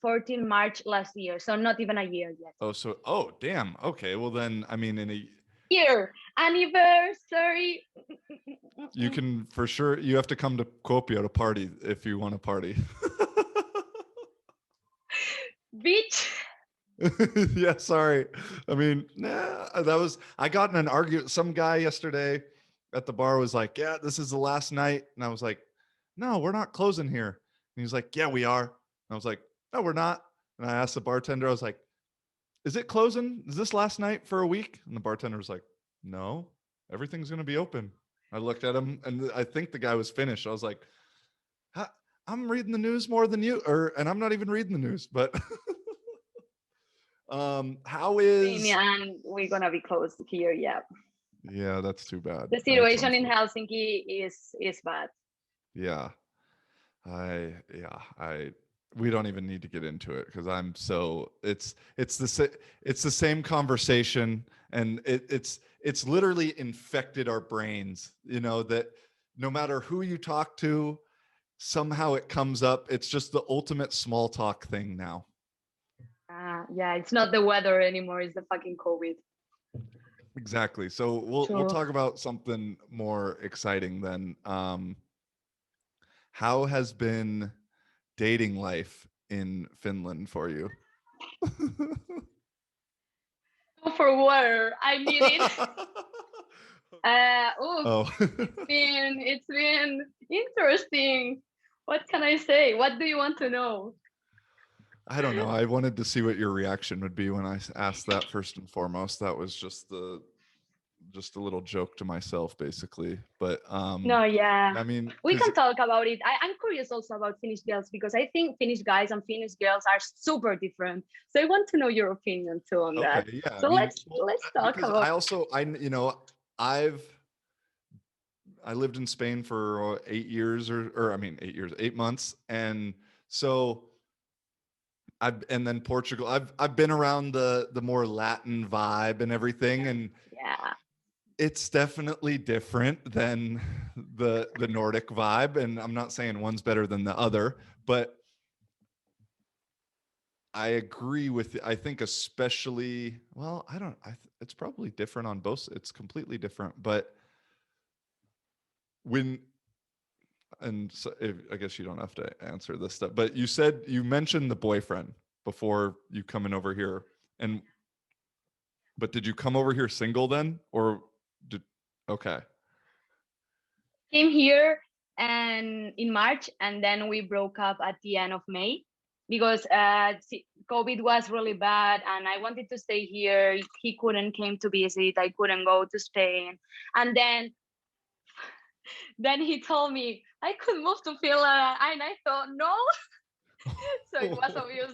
[SPEAKER 3] 14 March last year, so not even a year yet.
[SPEAKER 2] Oh, damn. Okay, well then, I mean, in a
[SPEAKER 3] Year anniversary.
[SPEAKER 2] you can for sure. You have to come to Kuopio to party if you want to party.
[SPEAKER 3] Bitch.
[SPEAKER 2] Yeah, sorry. I mean, nah, I got in an argument. Some guy yesterday at the bar was like, "Yeah, this is the last night," and I was like, "No, we're not closing here." And he's like, "Yeah, we are." And I was like, "No, we're not." And I asked the bartender, I was like, "Is it closing? Is this last night for a week?" And the bartender was like, "No, everything's gonna be open." I looked at him, and I think the guy was finished. I was like, "I'm reading the news more than you, and I'm not even reading the news." But how is?
[SPEAKER 3] And we're gonna be closed here. Yeah.
[SPEAKER 2] Yeah, that's too bad.
[SPEAKER 3] The situation in Helsinki is bad.
[SPEAKER 2] Yeah, I we don't even need to get into it because I'm so it's the same conversation, and it's literally infected our brains. You know that no matter who you talk to, somehow it comes up. It's just the ultimate small talk thing now.
[SPEAKER 3] Yeah, it's not the weather anymore, it's the fucking COVID.
[SPEAKER 2] Exactly. So we'll talk about something more exciting then. How has been dating life in Finland for you?
[SPEAKER 3] For water, I need it. It's been interesting. What can I say? What do you want to know?
[SPEAKER 2] I don't know. I wanted to see what your reaction would be when I asked that first and foremost. That was just a little joke to myself, basically. But
[SPEAKER 3] no, yeah.
[SPEAKER 2] I mean,
[SPEAKER 3] we can talk about it. I'm curious also about Finnish girls, because I think Finnish guys and Finnish girls are super different. So I want to know your opinion too on that.
[SPEAKER 2] Yeah.
[SPEAKER 3] So let's talk about.
[SPEAKER 2] I lived in Spain for 8 years, or I mean 8 years, 8 months, and so and then Portugal. I've been around the more Latin vibe and everything, and
[SPEAKER 3] yeah,
[SPEAKER 2] it's definitely different than the Nordic vibe. And I'm not saying one's better than the other, but I agree with. I think especially, well, I don't. It's probably different on both. It's completely different, but when and so I guess you don't have to answer this stuff, but you mentioned the boyfriend before you coming over here, but did you come over here single then, or okay?
[SPEAKER 3] Came here and in March, and then we broke up at the end of May because COVID was really bad, and I wanted to stay here. He couldn't came to visit. I couldn't go to Spain, and then he told me I could move to Finland, and I thought no. So it was obvious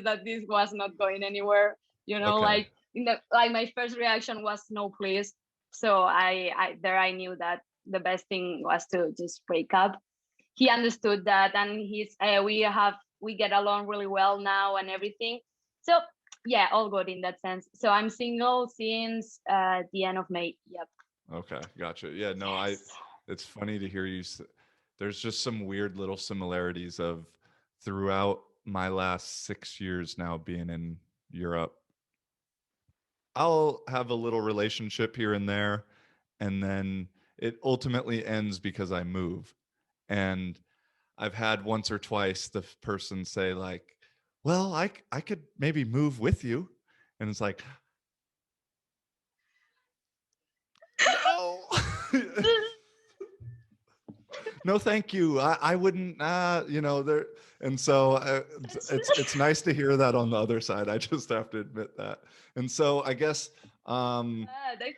[SPEAKER 3] that this was not going anywhere. You know,
[SPEAKER 2] okay.
[SPEAKER 3] like like my first reaction was no, please. So I knew that the best thing was to just break up. He understood that, and we get along really well now and everything. So yeah, all good in that sense. So I'm single since the end of May. Yep.
[SPEAKER 2] Okay, gotcha. Yeah, no,
[SPEAKER 3] Yes.
[SPEAKER 2] it's funny to hear you. There's just some weird little similarities of throughout my last 6 years now being in Europe. I'll have a little relationship here and there, and then it ultimately ends because I move. And I've had once or twice the person say like, "Well, I could maybe move with you," and it's like, no. No, thank you. I wouldn't, there. And so it's nice to hear that on the other side. I just have to admit that. And so I guess,
[SPEAKER 3] I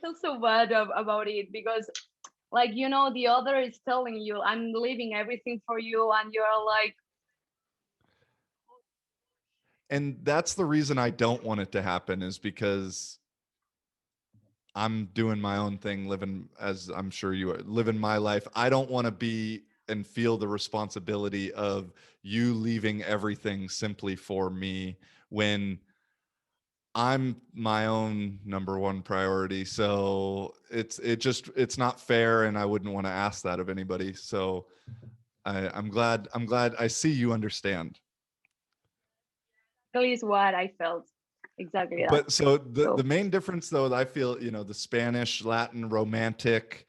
[SPEAKER 3] feel so bad about it because, like, the other is telling you, I'm leaving everything for you, and you're like,
[SPEAKER 2] and that's the reason I don't want it to happen, is because I'm doing my own thing, living, as I'm sure you are, living my life. I don't want to be and feel the responsibility of you leaving everything simply for me when I'm my own number one priority. So it's not fair, and I wouldn't want to ask that of anybody. So I'm glad I see you understand.
[SPEAKER 3] at least what I felt. Exactly that.
[SPEAKER 2] But so the
[SPEAKER 3] So
[SPEAKER 2] main difference though, I feel, the Spanish, Latin, romantic,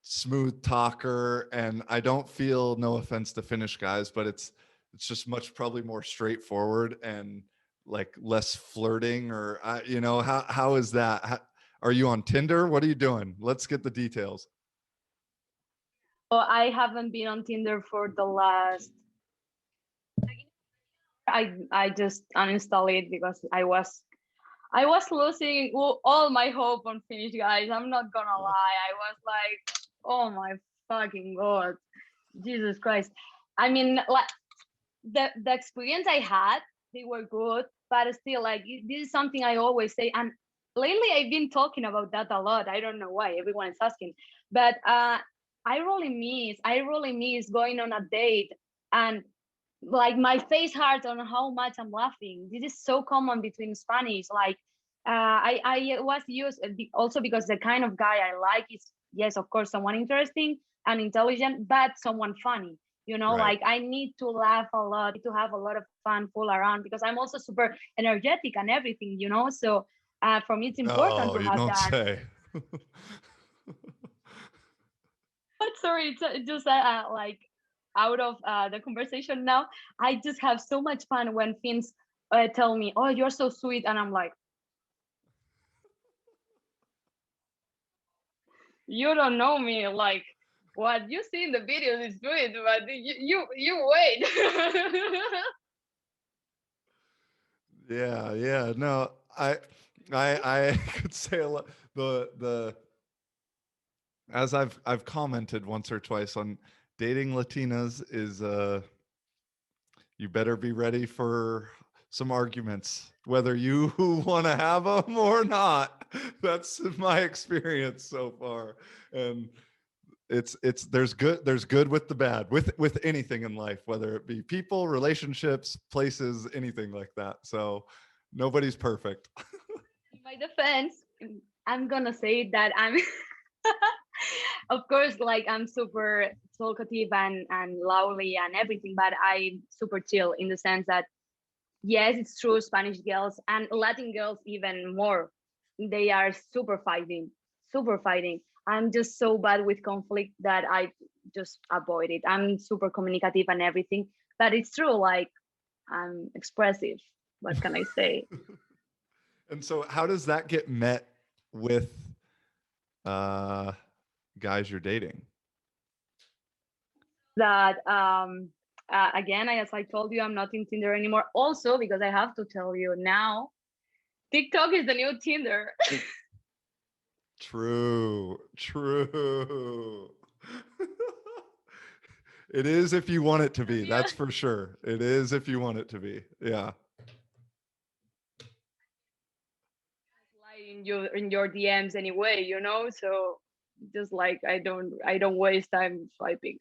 [SPEAKER 2] smooth talker, and I don't feel, no offense to Finnish guys, but it's just much probably more straightforward and like less flirting, or how is that? Are you on Tinder? What are you doing? Let's get the details.
[SPEAKER 3] I haven't been on Tinder for the last. I just uninstalled it because I was losing all my hope on Finnish guys. I'm not gonna lie. I was like, oh my fucking god, Jesus Christ. I mean, like the experience I had, they were good, but still, like this is something I always say. And lately, I've been talking about that a lot. I don't know why. Everyone is asking, but I really miss going on a date and like my face hurts on how much I'm laughing. This is so common between Spanish. Like I was used also because the kind of guy I like is, yes, of course, someone interesting and intelligent, but someone funny.
[SPEAKER 2] Right.
[SPEAKER 3] Like I need to laugh a lot, to have a lot of fun, fool around because I'm also super energetic and everything. So for me, it's important
[SPEAKER 2] No,
[SPEAKER 3] to
[SPEAKER 2] you
[SPEAKER 3] have
[SPEAKER 2] don't
[SPEAKER 3] that.
[SPEAKER 2] say.
[SPEAKER 3] But sorry, it's just like out of the conversation now. I just have so much fun when Finns tell me, "Oh, you're so sweet," and I'm like, "You don't know me. Like, what you see in the videos is sweet, but you wait."
[SPEAKER 2] Yeah. No, I could say a lot. The As I've commented once or twice on dating Latinas is you better be ready for some arguments, whether you want to have them or not. That's my experience so far, and it's there's good with the bad, with anything in life, whether it be people, relationships, places, anything like that. So nobody's perfect.
[SPEAKER 3] In my defense, I'm gonna say that I'm of course, like I'm super talkative and lovely and everything, but I'm super chill in the sense that yes, it's true, Spanish girls and Latin girls even more. They are super fighting, super fighting. I'm just so bad with conflict that I just avoid it. I'm super communicative and everything, but it's true, like I'm expressive. What can I say?
[SPEAKER 2] And so how does that get met with uh guys you're dating?
[SPEAKER 3] That again, as I told you, I'm not in Tinder anymore. Also, because I have to tell you now, TikTok is the new Tinder.
[SPEAKER 2] True. It is if you want it to be.
[SPEAKER 3] Yeah.
[SPEAKER 2] That's for sure. It is if you want it to be. Yeah.
[SPEAKER 3] in your DMs anyway, you know. So just like I don't waste time swiping.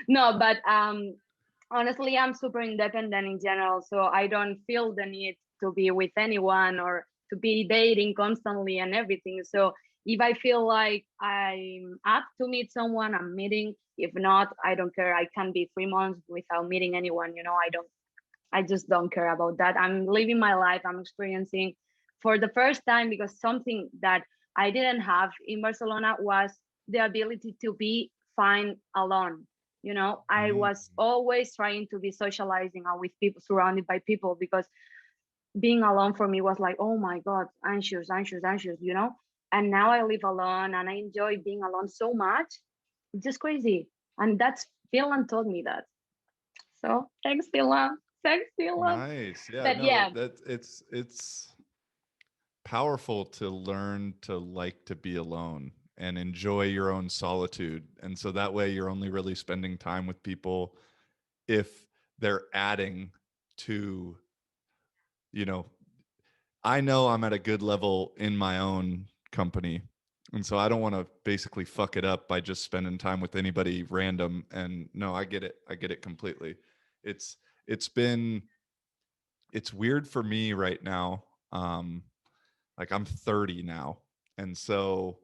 [SPEAKER 3] No, but honestly, I'm super independent in general, so I don't feel the need to be with anyone or to be dating constantly and everything. So if I feel like I'm up to meet someone, I'm meeting. If not, I don't care. I can be 3 months without meeting anyone. You know, I just don't care about that. I'm living my life. I'm experiencing for the first time, because something that I didn't have in Barcelona was the ability to be fine alone. You know, I
[SPEAKER 2] Mm.
[SPEAKER 3] was always trying to be socializing with people, surrounded by people, because being alone for me was like, oh my God, anxious, anxious, anxious, you know? And now I live alone and I enjoy being alone so much. It's just crazy. And that's Finland taught me that. So thanks, Finland. Thanks, Finland.
[SPEAKER 2] Nice. Yeah,
[SPEAKER 3] But
[SPEAKER 2] no,
[SPEAKER 3] yeah,
[SPEAKER 2] that it's powerful to learn to like to be alone and enjoy your own solitude. And so that way you're only really spending time with people if they're adding to, you know, I know I'm at a good level in my own company. And so I don't want to basically fuck it up by just spending time with anybody random. And no, I get it. I get it completely. It's it's been it's weird for me right now. Like I'm 30 now. And so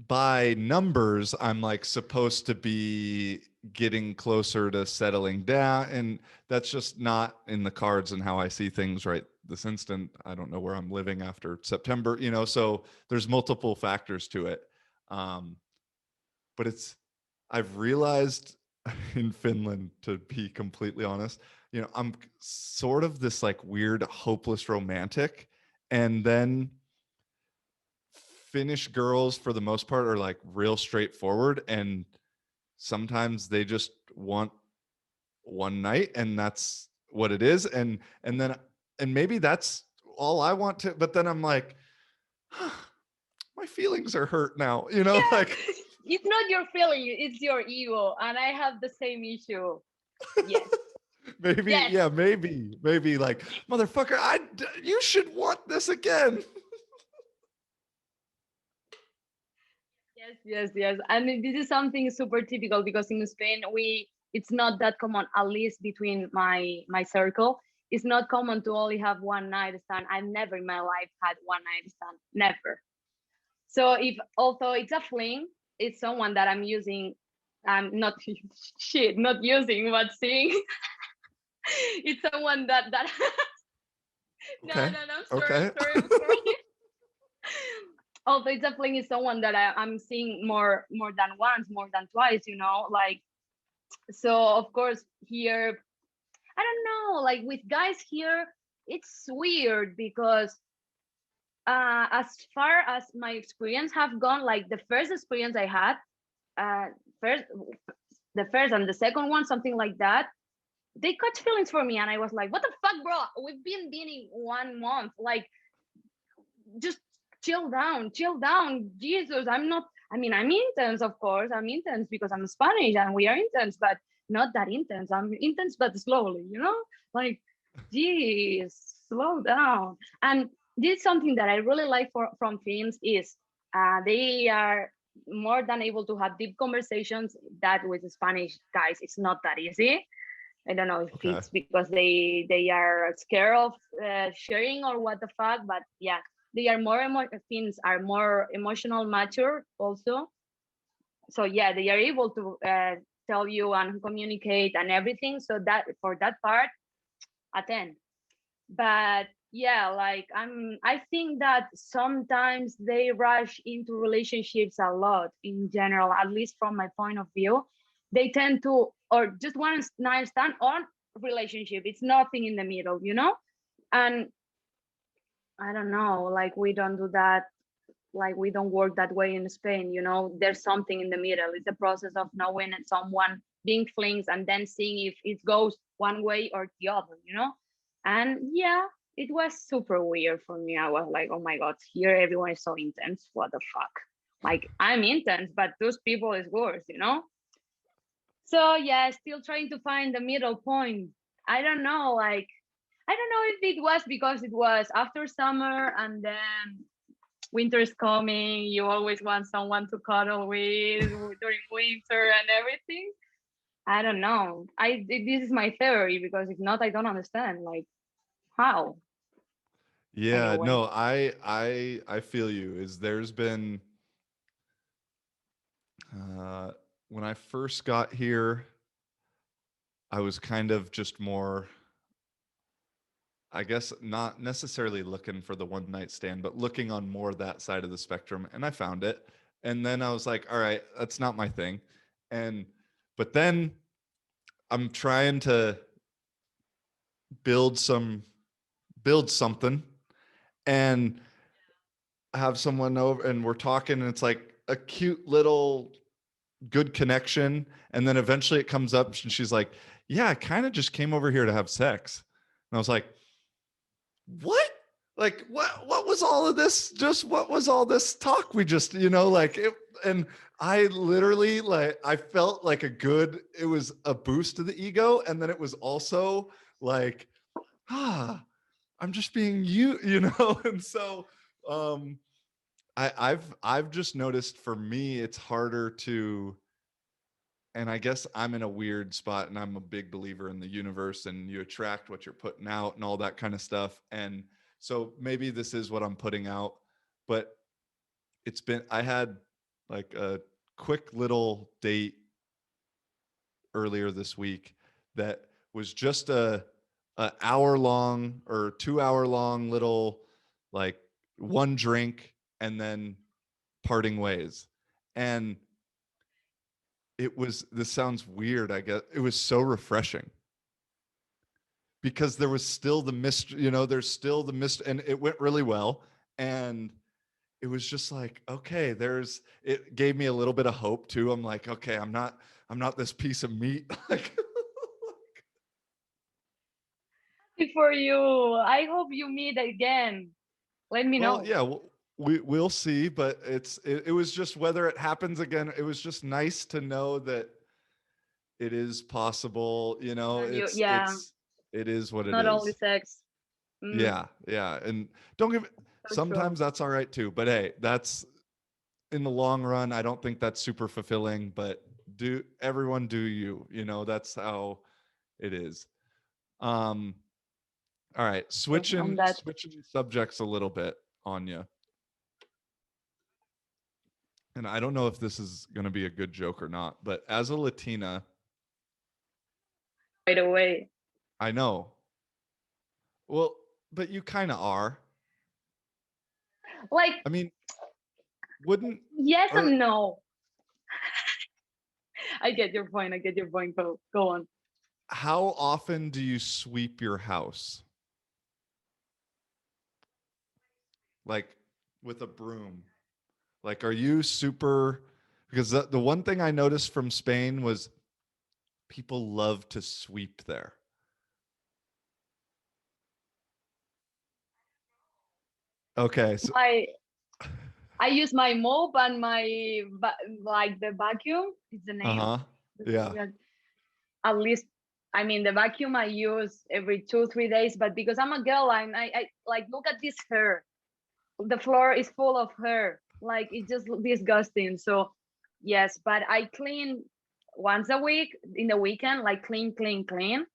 [SPEAKER 2] by numbers, I'm like supposed to be getting closer to settling down. And that's just not in the cards and how I see things right this instant. I don't know where I'm living after September, you know, so there's multiple factors to it. Um, but I've realized in Finland, to be completely honest, you know, I'm sort of this like weird, hopeless romantic. And then Finnish girls, for the most part, are like real straightforward. And sometimes they just want one night and that's what it is. And maybe that's all I want to, but then I'm like, huh, my feelings are hurt now, you know,
[SPEAKER 3] yeah,
[SPEAKER 2] like
[SPEAKER 3] it's not your feeling, it's your ego. And I have the same issue. Yes.
[SPEAKER 2] maybe,
[SPEAKER 3] Yes.
[SPEAKER 2] yeah, maybe like, motherfucker, you should want this again.
[SPEAKER 3] Yes, yes, yes. And this is something super typical, because in Spain it's not that common, at least between my circle. It's not common to only have one night stand. I've never in my life had one night stand. Never. So if although it's a fling, it's someone that I'm using, I'm not shit, not using, but seeing. It's someone that no,
[SPEAKER 2] Okay.
[SPEAKER 3] no, no, I'm sorry,
[SPEAKER 2] Okay.
[SPEAKER 3] I'm sorry, I'm sorry. Although it's definitely someone that I'm seeing more than once, more than twice, you know, like. So of course here, I don't know, like with guys here, it's weird because as far as my experience have gone, like the first experience I had, uh first the first and the second one, something like that, they caught feelings for me, and I was like, what the fuck, bro, we've been dating 1 month, like just chill down, Jesus. I'm not, I mean, I'm intense, of course. I'm intense because I'm Spanish and we are intense, but not that intense. I'm intense but slowly, you know, like, geez, slow down. And this is something that I really like from Finns is they are more than able to have deep conversations. That with the Spanish guys it's not that easy. I don't know if
[SPEAKER 2] Okay.
[SPEAKER 3] it's because they are scared of sharing or what the fuck, but yeah, they are Finns are more emotional mature also. So yeah, they are able to tell you and communicate and everything. So that for that part, a 10. But yeah, like I think that sometimes they rush into relationships a lot in general, at least from my point of view. They tend to, or just one night stand on relationship, it's nothing in the middle, you know. And I don't know, like we don't do that, like we don't work that way in Spain, you know. There's something in the middle. It's a process of knowing someone, being flings, and then seeing if it goes one way or the other, you know. And yeah, it was super weird for me. I was like, oh my God, here everyone is so intense, what the fuck. Like I'm intense, but those people is worse, you know. So yeah, still trying to find the middle point. I don't know, like I don't know if it was because it was after summer and then winter is coming. You always want someone to cuddle with during winter and everything. I don't know. This is my theory because if not, I don't understand. Like how?
[SPEAKER 2] Yeah,
[SPEAKER 3] Anyway,
[SPEAKER 2] no, I feel you. There's been uh when I first got here, I was kind of just more, I guess, not necessarily looking for the one night stand, but looking on more that side of the spectrum, and I found it. And then I was like, all right, that's not my thing. And but then I'm trying to build some build something and have someone over and we're talking and it's like a cute little good connection, and then eventually it comes up and she's like, yeah, I kind of just came over here to have sex. And I was like, what? Like what was all of this? Just what was all this talk we just, like it, and I literally, like, I felt like it was a boost to the ego, and then it was also like, I'm just being you. And so um I've just noticed, for me it's harder to, and I guess I'm in a weird spot, and I'm a big believer in the universe and you attract what you're putting out and all that kind of stuff. And so maybe this is what I'm putting out, but I had like a quick little date earlier this week that was just a hour long or 2 hour long little, like, one drink and then parting ways. And this sounds weird, I guess. It was so refreshing because there was still the mystery, there's still the mystery, and it went really well. And it was just like, okay, it gave me a little bit of hope too. I'm like, okay, I'm not this piece of meat. Like,
[SPEAKER 3] happy for you. I hope you meet again. Let me
[SPEAKER 2] well,
[SPEAKER 3] know.
[SPEAKER 2] yeah, we'll see, but it was just whether it happens again. It was just nice to know that it is possible.
[SPEAKER 3] And you,
[SPEAKER 2] It's
[SPEAKER 3] yeah,
[SPEAKER 2] it's it is what it
[SPEAKER 3] not only
[SPEAKER 2] is.
[SPEAKER 3] sex. Mm,
[SPEAKER 2] Yeah, yeah, and don't give.
[SPEAKER 3] so true.
[SPEAKER 2] Sometimes that's all right too. But hey, that's in the long run. I don't think that's super fulfilling. But everyone do you? That's how it is. Um. All right,
[SPEAKER 3] On
[SPEAKER 2] switching
[SPEAKER 3] that.
[SPEAKER 2] switching subjects a little bit on you. And I don't know if this is going to be a good joke or not, but as a Latina,
[SPEAKER 3] Right away.
[SPEAKER 2] I know. Well, but you kind of are.
[SPEAKER 3] Like,
[SPEAKER 2] I mean, wouldn't
[SPEAKER 3] yes
[SPEAKER 2] or
[SPEAKER 3] and no. I get your point. I get your point. Go on.
[SPEAKER 2] how often do you sweep your house? Like with a broom? Like, are you super? Because the one thing I noticed from Spain was people love to sweep there. Okay, so
[SPEAKER 3] My I use my mop and my like the vacuum is the name.
[SPEAKER 2] uh-huh. Yeah.
[SPEAKER 3] At least, I mean, the vacuum I use every 2 3 days, but because I'm a girl, I like, look at this hair. The floor is full of hair. Like, it's just disgusting. So yes, but I clean once a week in the weekend, like clean, clean, clean.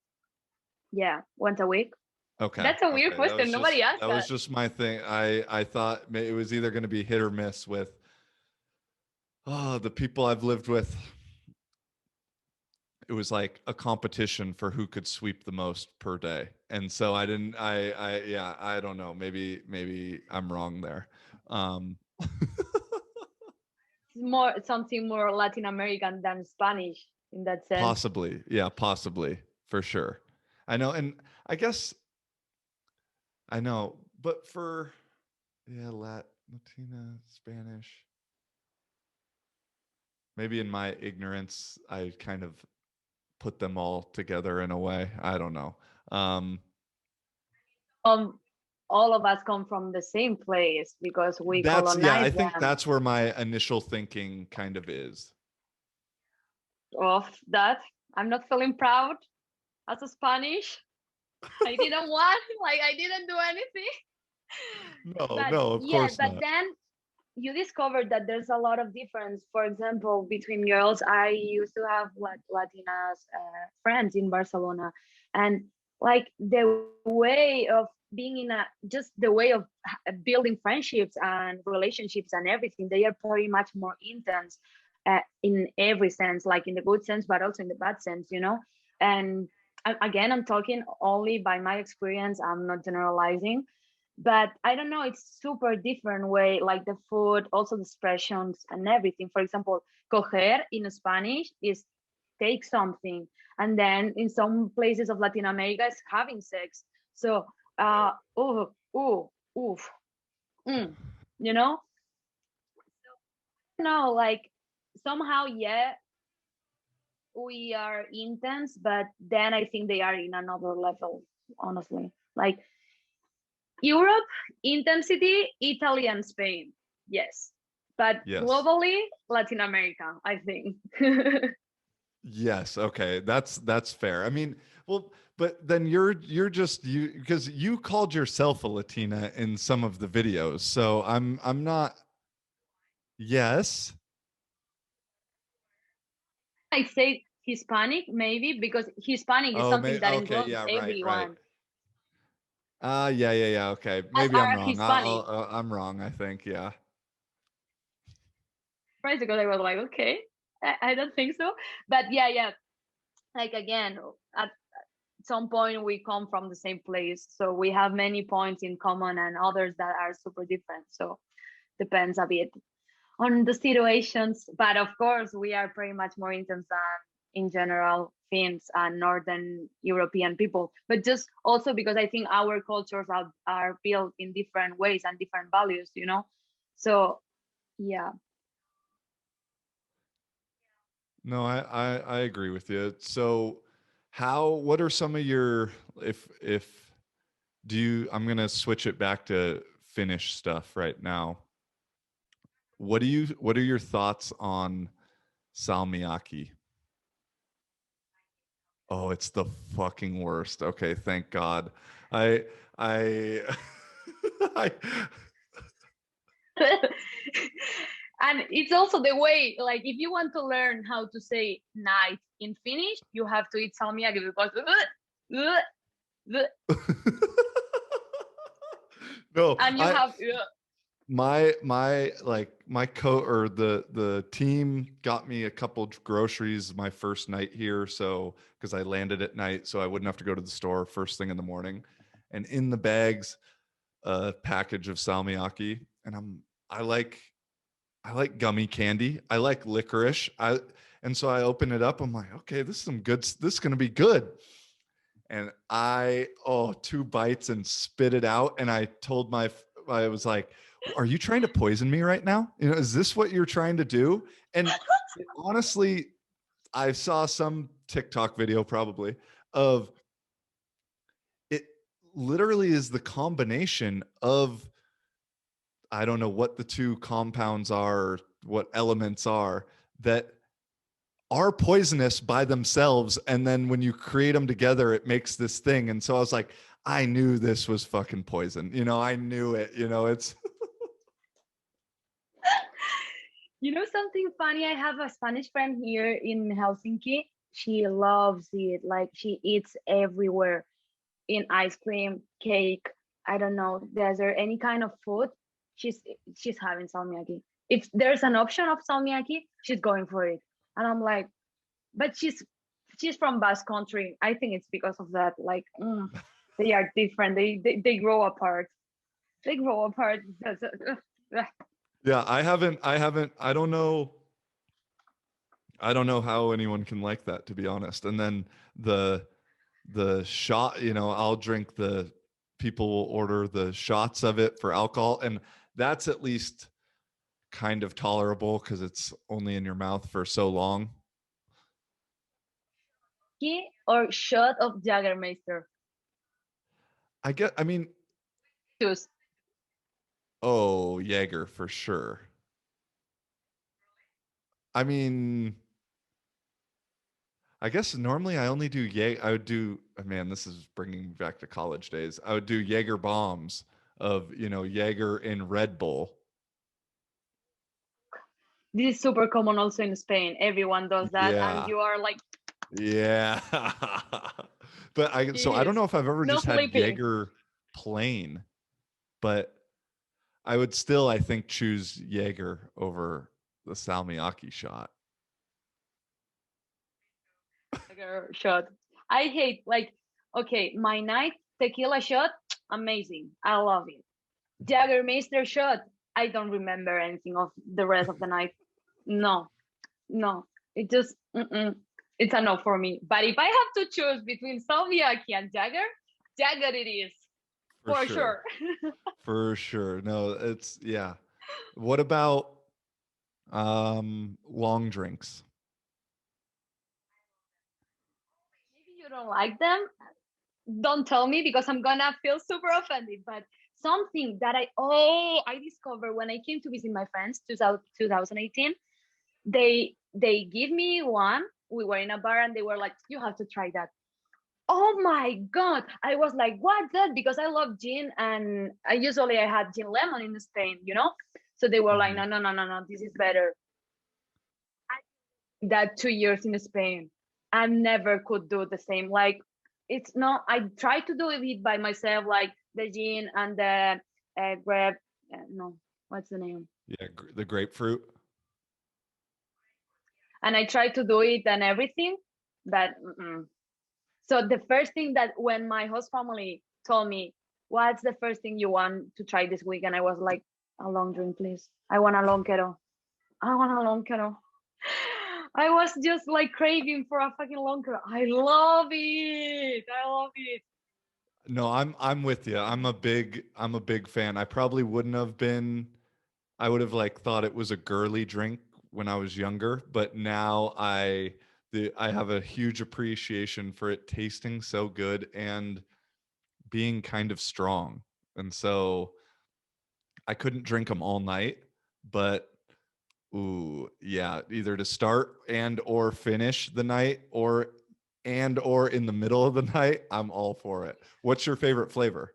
[SPEAKER 3] Yeah, once a week.
[SPEAKER 2] Okay.
[SPEAKER 3] That's a weird
[SPEAKER 2] Okay. That
[SPEAKER 3] question.
[SPEAKER 2] was
[SPEAKER 3] Nobody
[SPEAKER 2] just
[SPEAKER 3] asked
[SPEAKER 2] that was
[SPEAKER 3] that.
[SPEAKER 2] just my thing. I thought it was either going to be hit or miss with the people I've lived with. It was like a competition for who could sweep the most per day. And so I didn't yeah, I don't know. Maybe I'm wrong there. Um
[SPEAKER 3] It's more something more Latin American than Spanish in that sense.
[SPEAKER 2] Possibly. Yeah, possibly. For sure. I know, and I guess I know, but for, yeah, Latina, Spanish. Maybe in my ignorance, I kind of put them all together in a way. I don't know. Um,
[SPEAKER 3] Um, all of us come from the same place because we
[SPEAKER 2] yeah, I
[SPEAKER 3] colonize
[SPEAKER 2] think
[SPEAKER 3] them.
[SPEAKER 2] that's where my initial thinking kind of is.
[SPEAKER 3] Of that, I'm not feeling proud as a Spanish. I didn't want, like, I didn't do anything.
[SPEAKER 2] No,
[SPEAKER 3] But
[SPEAKER 2] no, of
[SPEAKER 3] yeah,
[SPEAKER 2] course
[SPEAKER 3] but
[SPEAKER 2] not.
[SPEAKER 3] then you discovered that there's a lot of difference. For example, between girls, I used to have Latinas friends in Barcelona, and like the way of being in a, just the way of building friendships and relationships and everything, they are very much more intense in every sense, like in the good sense, but also in the bad sense, you know. And again, I'm talking only by my experience. I'm not generalizing, but I don't know, it's super different way, like the food, also the expressions and everything. For example, coger in Spanish is take something, and then in some places of Latin America is having sex. So ooh, ooh, oof, you know. No, like somehow, yeah, we are intense, but then I think they are in another level, honestly. Like Europe, intensity, Italy and Spain. Yes. But
[SPEAKER 2] Yes.
[SPEAKER 3] globally, Latin America, I think.
[SPEAKER 2] Yes. Okay. That's fair. I mean, well, but then you're just you because you called yourself a Latina in some of the videos. So I'm not. Yes.
[SPEAKER 3] I say Hispanic, maybe, because Hispanic is
[SPEAKER 2] Oh,
[SPEAKER 3] something
[SPEAKER 2] may
[SPEAKER 3] that
[SPEAKER 2] okay.
[SPEAKER 3] engloves
[SPEAKER 2] Yeah. Right. Right.
[SPEAKER 3] everyone.
[SPEAKER 2] Yeah. Yeah. Yeah. Okay.
[SPEAKER 3] As
[SPEAKER 2] Maybe I'm
[SPEAKER 3] are
[SPEAKER 2] wrong.
[SPEAKER 3] Hispanic.
[SPEAKER 2] I'm wrong. I think. Yeah.
[SPEAKER 3] Right, because I was like, okay, I don't think so. But yeah, yeah. Like again, at some point we come from the same place. So we have many points in common and others that are super different. So depends a bit on the situations. But of course, we are pretty much more intense than in general Finns and Northern European people. But just also because I think our cultures are built in different ways and different values, you know? So yeah.
[SPEAKER 2] No, I agree with you. So, what are some of your, if, do you, I'm going to switch it back to Finnish stuff right now. What are your thoughts on Salmiakki? Oh, it's the fucking worst. Okay, thank God. I, I, I,
[SPEAKER 3] And it's also the way, like, if you want to learn how to say night in Finnish, you have to eat salmiakki because
[SPEAKER 2] no,
[SPEAKER 3] and you have
[SPEAKER 2] my like my coat or the team got me a couple groceries my first night here, so because I landed at night so I wouldn't have to go to the store first thing in the morning, and in the bags a package of salmiakki, and I like gummy candy, I like licorice, and so I open it up, I'm like, okay, this is some good, this is going to be good, and two bites and spit it out, and I was like, are you trying to poison me right now? Is this what you're trying to do? And honestly, I saw some TikTok video probably of it, literally is the combination of, I don't know what the two compounds are, or what elements are that are poisonous by themselves, and then when you create them together it makes this thing. And so I was like, I knew this was fucking poison, I knew it, it's
[SPEAKER 3] you know something funny? I have a Spanish friend here in Helsinki. She loves it. Like she eats everywhere in ice cream, cake, I don't know, dessert, any kind of food. She's she's having salmiakki. If there's an option of salmiakki, she's going for it. And I'm like, but she's from Basque Country. I think it's because of that. Like they are different. They grow apart. They grow apart.
[SPEAKER 2] yeah, I haven't I don't know how anyone can like that, to be honest. And then the shot, I'll drink people will order the shots of it for alcohol, and that's at least kind of tolerable because it's only in your mouth for so long.
[SPEAKER 3] Or shot of Jagermeister.
[SPEAKER 2] I mean,
[SPEAKER 3] Choose.
[SPEAKER 2] oh, Jaeger for sure. I mean, I guess normally I only do I would do, man, this is bringing me back to college days. I would do Jaeger bombs of, Jaeger in Red Bull.
[SPEAKER 3] This is super common also in Spain. Everyone does that, and
[SPEAKER 2] Yeah.
[SPEAKER 3] you are like,
[SPEAKER 2] Yeah. But I don't
[SPEAKER 3] jeez,
[SPEAKER 2] know if I've ever
[SPEAKER 3] no
[SPEAKER 2] just had
[SPEAKER 3] sleeping.
[SPEAKER 2] Jaeger plain, but I would still, I think, choose Jaeger over the Salmiakki shot.
[SPEAKER 3] Lager shot. I hate like, okay, my night tequila shot, amazing. I love it. Jaggermeister shot. I don't remember anything of the rest of the night. No, no. It just it's a no for me. But if I have to choose between Salmiakki and Jagger, Jagger it is for sure.
[SPEAKER 2] For sure. No, it's yeah. What about long drinks?
[SPEAKER 3] Maybe you don't like them. Don't tell me because I'm gonna feel super offended. But something that I discovered when I came to visit my friends 2018, they give me one. We were in a bar and they were like, you have to try that. Oh my god. I was like, what's that? Because I love gin and I had gin lemon in Spain. So they were like,
[SPEAKER 2] Mhm.
[SPEAKER 3] no, this is better. I did that 2 years in Spain. I never could do the same. Like it's not. I tried to do it by myself, like the gin and the grape. No, what's the name?
[SPEAKER 2] Yeah, the grapefruit.
[SPEAKER 3] And I tried to do it and everything, but so the first thing that when my host family told me, "What's the first thing you want to try this week?" and I was like, "A long drink, please. I want a long kettle. I want a long kettle." I was just like craving for a fucking long kettle. I love it. I love it.
[SPEAKER 2] No, I'm with you. I'm a big fan. I probably wouldn't have been. I would have like thought it was a girly drink when I was younger, but now I have a huge appreciation for it tasting so good and being kind of strong. And so I couldn't drink them all night, but ooh, yeah, either to start and or finish the night or in the middle of the night, I'm all for it. What's your favorite flavor?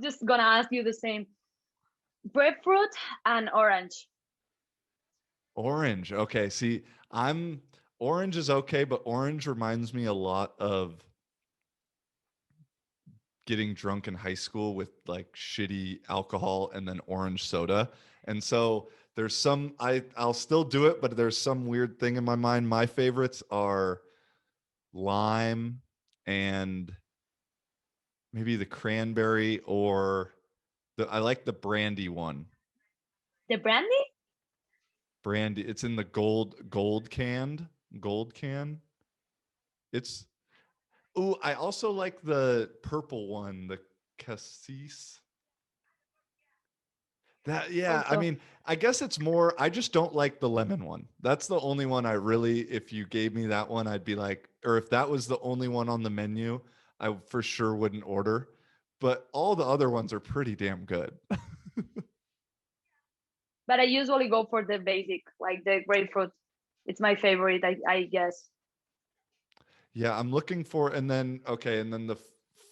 [SPEAKER 3] Just gonna ask you the same. Grapefruit and orange.
[SPEAKER 2] Orange. Okay, see, I'm orange is okay, but orange reminds me a lot of getting drunk in high school with like shitty alcohol and then orange soda. And so there's I'll still do it, but there's some weird thing in my mind. My favorites are lime and maybe the cranberry or I like the brandy one.
[SPEAKER 3] The brandy?
[SPEAKER 2] Brandy, it's in the gold can. It's ooh, I also like the purple one, the cassis. That yeah, I
[SPEAKER 3] Also.
[SPEAKER 2] mean, I guess it's more I just don't like the lemon one. That's the only one I really if you gave me that one, I'd be like, or if that was the only one on the menu, I for sure wouldn't order. But all the other ones are pretty damn good.
[SPEAKER 3] But I usually go for the basic, like the grapefruit. It's my favorite, I guess.
[SPEAKER 2] Yeah, I'm looking for and then okay, and then the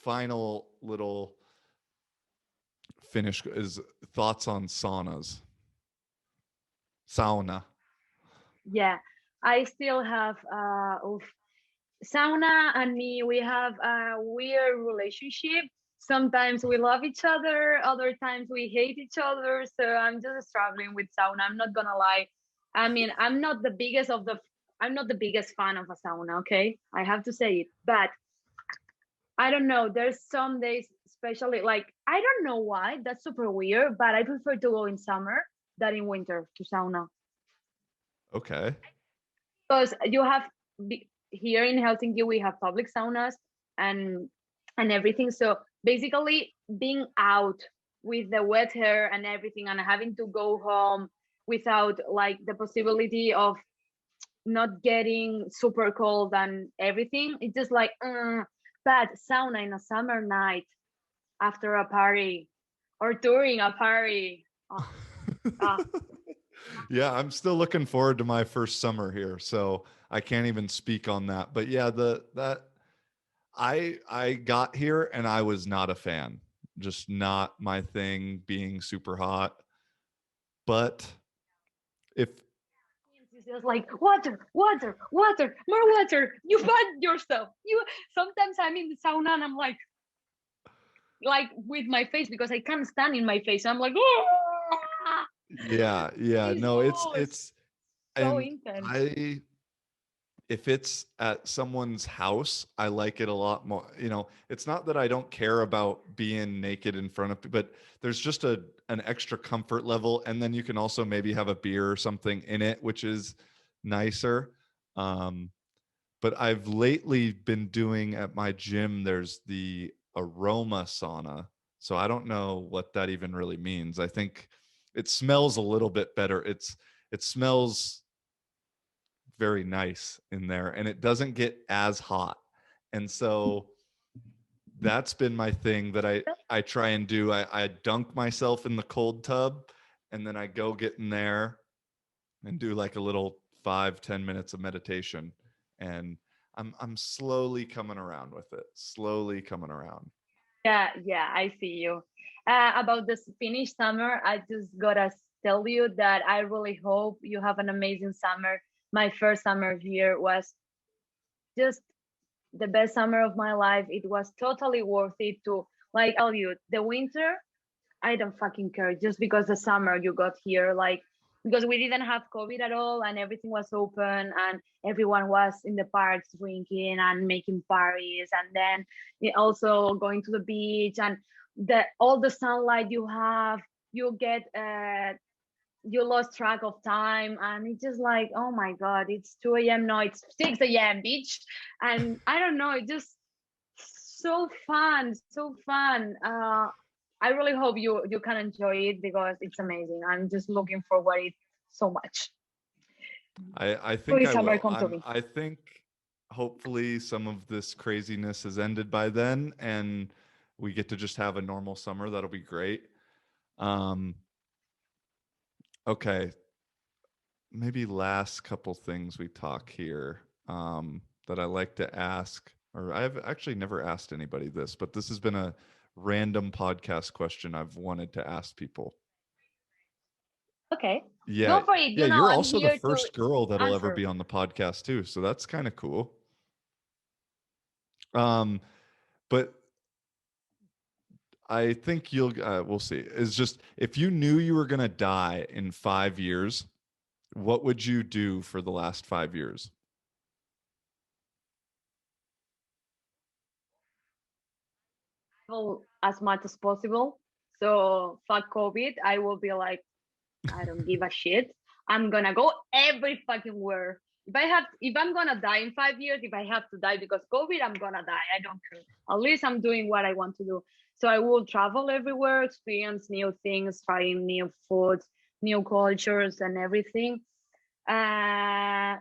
[SPEAKER 2] final little finish is thoughts on saunas. Sauna.
[SPEAKER 3] Yeah. I still have Sauna and me, we have a weird relationship. Sometimes we love each other, other times we hate each other. So I'm just struggling with sauna. I'm not gonna lie. I mean, I'm not the biggest fan of a sauna, okay? I have to say it. But I don't know. There's some days, especially like I don't know why. That's super weird, but I prefer to go in summer than in winter to sauna.
[SPEAKER 2] Okay.
[SPEAKER 3] Because you have here in Helsinki we have public saunas and everything. So basically, being out with the wet hair and everything, and having to go home without like the possibility of not getting super cold and everything, it's just like bad sauna in a summer night after a party or during a party. Ah,
[SPEAKER 2] Yeah, I'm still looking forward to my first summer here. So I can't even speak on that. But yeah, I got here and I was not a fan. Just not my thing, being super hot. But if
[SPEAKER 3] It's just like water, water, water, more water. You find yourself. You sometimes I'm in the sauna and I'm like with my face because I can't stand in my face. I'm like, oh,
[SPEAKER 2] yeah,
[SPEAKER 3] it's
[SPEAKER 2] no,
[SPEAKER 3] so
[SPEAKER 2] it's
[SPEAKER 3] so
[SPEAKER 2] and
[SPEAKER 3] intense.
[SPEAKER 2] I if it's at someone's house, I like it a lot more. You know, it's not that I don't care about being naked in front of, but there's just an extra comfort level, and then you can also maybe have a beer or something in it, which is nicer. Um, but I've lately been doing at my gym, there's the aroma sauna. So I don't know what that even really means. I think it smells a little bit better. It smells very nice in there and it doesn't get as hot. And so that's been my thing that I try and do. I dunk myself in the cold tub and then I go get in there and do like a little 5-10 minutes of meditation. And I'm slowly coming around with it. Slowly coming around.
[SPEAKER 3] Yeah, I see you. About this Finnish summer, I just gotta tell you that I really hope you have an amazing summer. My first summer here was just the best summer of my life. It was totally worth it to like tell you the winter. I don't fucking care just because the summer you got here, like because we didn't have COVID at all and everything was open and everyone was in the parks drinking and making parties and then also going to the beach and the all the sunlight you have, you get you lost track of time and it's just like, oh my god, it's 2 a.m. No, it's 6 a.m. bitch. And I don't know, it just so fun, so fun. I really hope you can enjoy it because it's amazing. I'm just looking forward it so much.
[SPEAKER 2] I think
[SPEAKER 3] Please,
[SPEAKER 2] I
[SPEAKER 3] summer,
[SPEAKER 2] will.
[SPEAKER 3] come to me.
[SPEAKER 2] I think hopefully some of this craziness has ended by then and we get to just have a normal summer. That'll be great. Um, okay. Maybe last couple things we talk here that I like to ask, or I've actually never asked anybody this, but this has been a random podcast question I've wanted to ask people.
[SPEAKER 3] Okay,
[SPEAKER 2] Yeah,
[SPEAKER 3] go for it.
[SPEAKER 2] yeah,
[SPEAKER 3] You know,
[SPEAKER 2] you're
[SPEAKER 3] I'm
[SPEAKER 2] also the
[SPEAKER 3] here to
[SPEAKER 2] first girl that'll ever
[SPEAKER 3] answer.
[SPEAKER 2] be on the podcast too, so that's kind of cool. Um, but I think we'll see. Is just if you knew you were gonna die in 5 years, what would you do for the last 5 years?
[SPEAKER 3] Travel as much as possible. So fuck COVID. I will be like, I don't give a shit. I'm gonna go every fucking where. If I'm gonna die in 5 years, if I have to die because COVID, I'm gonna die. I don't care. At least I'm doing what I want to do. So I will travel everywhere, experience new things, trying new foods, new cultures, and everything.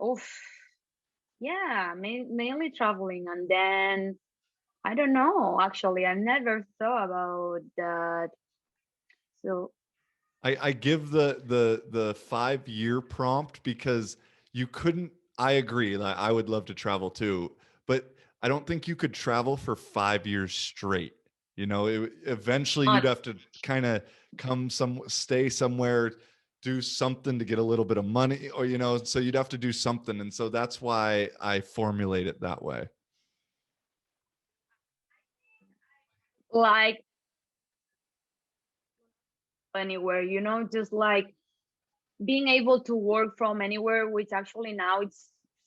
[SPEAKER 3] Oof, yeah, mainly traveling, and then I don't know. Actually, I never thought about that. So
[SPEAKER 2] I give the 5 year prompt because you couldn't. I agree. Like, I would love to travel too, but I don't think you could travel for 5 years straight. You know, eventually you'd
[SPEAKER 3] much.
[SPEAKER 2] have to kind of stay somewhere, do something to get a little bit of money, or so you'd have to do something, and so that's why I formulate it that way.
[SPEAKER 3] Like anywhere, just like being able to work from anywhere, which actually now it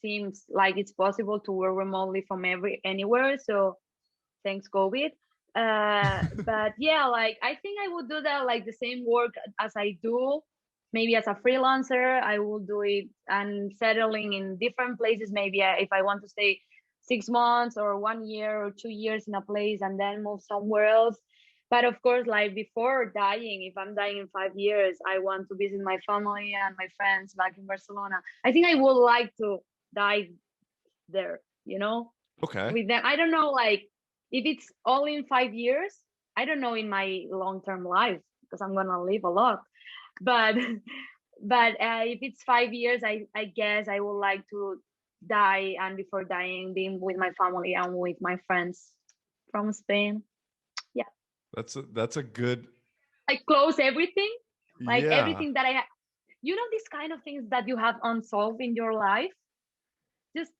[SPEAKER 3] seems like it's possible to work remotely from anywhere. So thanks COVID. But yeah, like I think I would do that like the same work as I do, maybe as a freelancer. I will do it and settling in different places. Maybe if I want to stay 6 months or 1 year or 2 years in a place and then move somewhere else. But of course, like before dying, if I'm dying in 5 years, I want to visit my family and my friends back in Barcelona. I think I would like to die there,
[SPEAKER 2] Okay.
[SPEAKER 3] with them. I don't know, like if it's all in 5 years, I don't know in my long-term life because I'm gonna live a lot. But if it's 5 years, I guess I would like to die, and before dying, being with my family and with my friends from Spain. Yeah,
[SPEAKER 2] That's a good,
[SPEAKER 3] I close everything, like
[SPEAKER 2] yeah.
[SPEAKER 3] everything that you know, these kind of things that you have unsolved in your life, just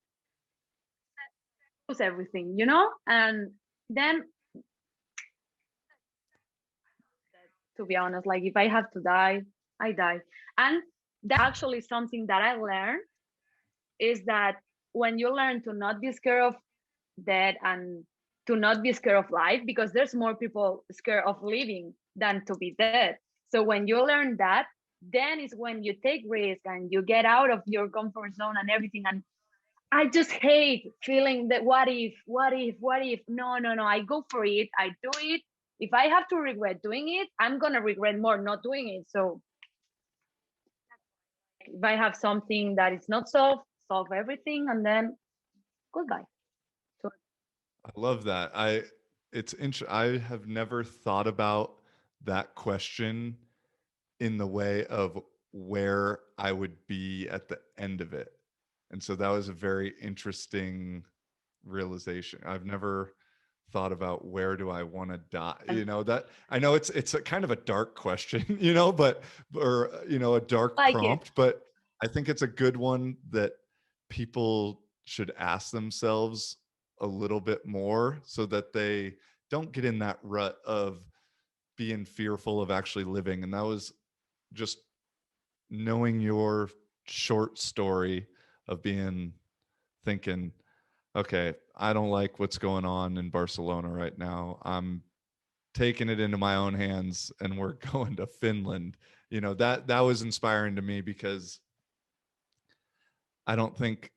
[SPEAKER 3] close everything, you know, and then, to be honest, like if I have to die, I die. And that's actually something that I learned, is that when you learn to not be scared of death and to not be scared of life, because there's more people scared of living than to be dead. So when you learn that, then is when you take risk and you get out of your comfort zone and everything. And I just hate feeling that what if, what if, what if. No, no, no. I go for it. I do it. If I have to regret doing it, I'm gonna regret more not doing it. So if I have something that is not solved, solve everything and then goodbye. So
[SPEAKER 2] I love that. I have never thought about that question in the way of where I would be at the end of it. And so that was a very interesting realization. I've never thought about where do I want to die. You know, that I know it's a kind of a dark question, you know, but or a dark
[SPEAKER 3] like it.
[SPEAKER 2] prompt, but I think it's a good one that people should ask themselves a little bit more so that they don't get in that rut of being fearful of actually living. And that was just knowing your short story of being thinking, okay, I don't like what's going on in Barcelona right now. I'm taking it into my own hands and we're going to Finland. That was inspiring to me because I don't think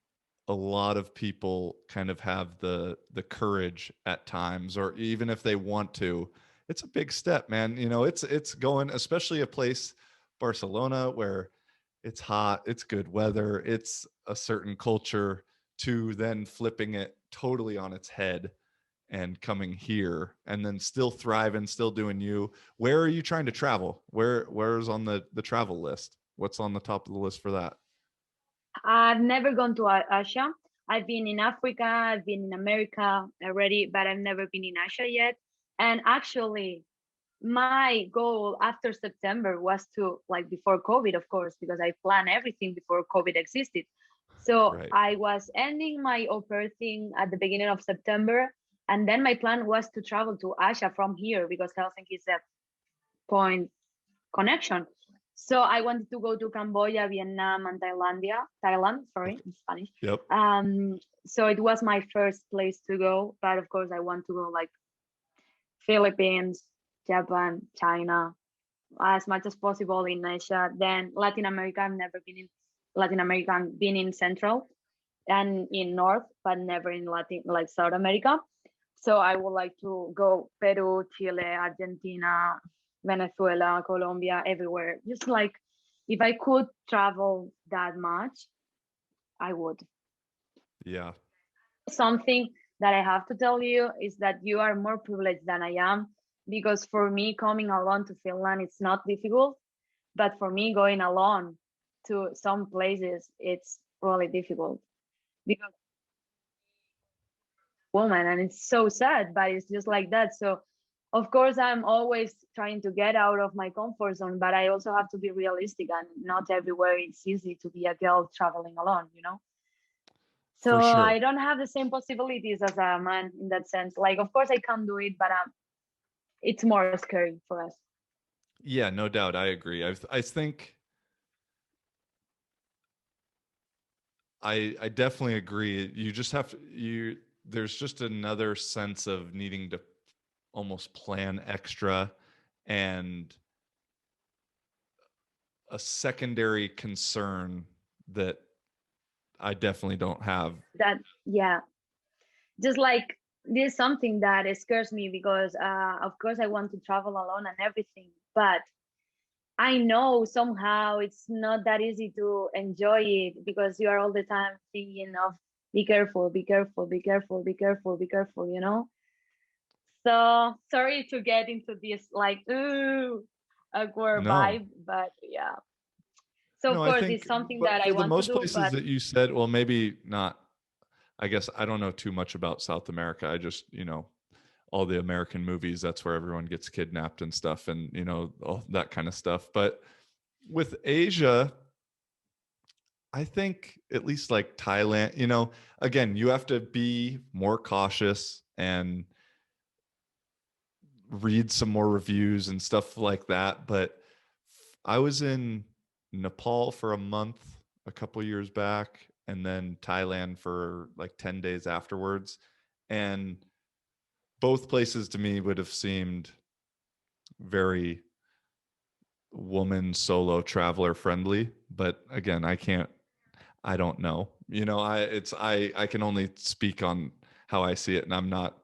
[SPEAKER 2] a lot of people kind of have the courage at times, or even if they want to, it's a big step, man. It's going, especially a place, Barcelona, where it's hot, it's good weather, it's a certain culture, to then flipping it totally on its head and coming here and then still thriving, still doing you. Where are you trying to travel? Where's on the travel list? What's on the top of the list for that?
[SPEAKER 3] I've never gone to Asia. I've been in Africa, I've been in America already, but I've never been in Asia yet. And actually, my goal after September was to, like, before COVID, of course, because I planned everything before COVID existed. So
[SPEAKER 2] Right.
[SPEAKER 3] I was ending my au pair thing at the beginning of September. And then my plan was to travel to Asia from here because Helsinki is a point connection. So I wanted to go to Cambodia, Vietnam, and Thailand, sorry, in Spanish.
[SPEAKER 2] Yep.
[SPEAKER 3] So it was my first place to go, but of course I want to go like Philippines, Japan, China, as much as possible in Asia. Then Latin America, I've never been in Latin America. I've been in Central and in North, but never in Latin, like South America. So I would like to go Peru, Chile, Argentina, Venezuela, Colombia, everywhere. Just like if I could travel that much, I would.
[SPEAKER 2] Yeah.
[SPEAKER 3] Something that I have to tell you is that you are more privileged than I am, because for me, coming alone to Finland, it's not difficult. But for me, going alone to some places, it's really difficult because woman, and it's so sad, but it's just like that. So of course I'm always trying to get out of my comfort zone, but I also have to be realistic, and not everywhere it's easy to be a girl traveling alone, you know. So
[SPEAKER 2] For sure.
[SPEAKER 3] I don't have the same possibilities as a man in that sense. Like, of course I can do it, but it's more scary for us.
[SPEAKER 2] Yeah, no doubt. I agree. I think I definitely agree. You just have to, there's just another sense of needing to almost plan extra, and a secondary concern that I definitely don't have.
[SPEAKER 3] That, yeah, just like this is something that scares me because of course I want to travel alone and everything, but I know somehow it's not that easy to enjoy it because you are all the time thinking of be careful, be careful, be careful, be careful, be careful, you know? So sorry to get into this like ooh awkward
[SPEAKER 2] No.
[SPEAKER 3] vibe, but yeah. So of
[SPEAKER 2] No, I
[SPEAKER 3] course
[SPEAKER 2] think,
[SPEAKER 3] it's something
[SPEAKER 2] but
[SPEAKER 3] that I
[SPEAKER 2] for the
[SPEAKER 3] want to
[SPEAKER 2] most
[SPEAKER 3] do,
[SPEAKER 2] places
[SPEAKER 3] but
[SPEAKER 2] that you said, well, maybe not. I guess I don't know too much about South America. I just, all the American movies, that's where everyone gets kidnapped and stuff and, all that kind of stuff. But with Asia, I think at least like Thailand, again, you have to be more cautious and read some more reviews and stuff like that. But I was in Nepal for a month a couple years back, and then Thailand for like 10 days afterwards. And both places to me would have seemed very woman solo traveler friendly. But again, I don't know. I can only speak on how I see it, and I'm not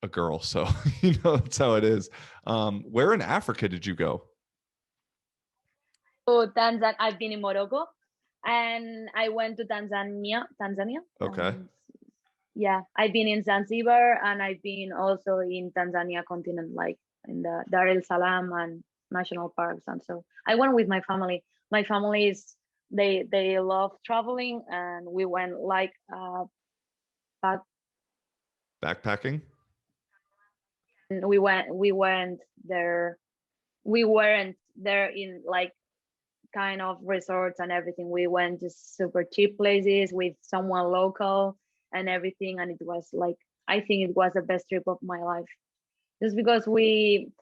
[SPEAKER 2] a girl, so that's how it is. Where in Africa did you go?
[SPEAKER 3] so Tanzania, I've been in Morocco, and I went to Tanzania.
[SPEAKER 2] Okay.
[SPEAKER 3] Yeah, I've been in Zanzibar, and I've been also in Tanzania continent, like in the Dar es Salaam and national parks. And so I went with my family. My family is they love traveling, and we went like back.
[SPEAKER 2] Backpacking?
[SPEAKER 3] We went there. We weren't there in like kind of resorts and everything. We went just super cheap places with someone local and everything, and it was like, I think it was the best trip of my life, just because we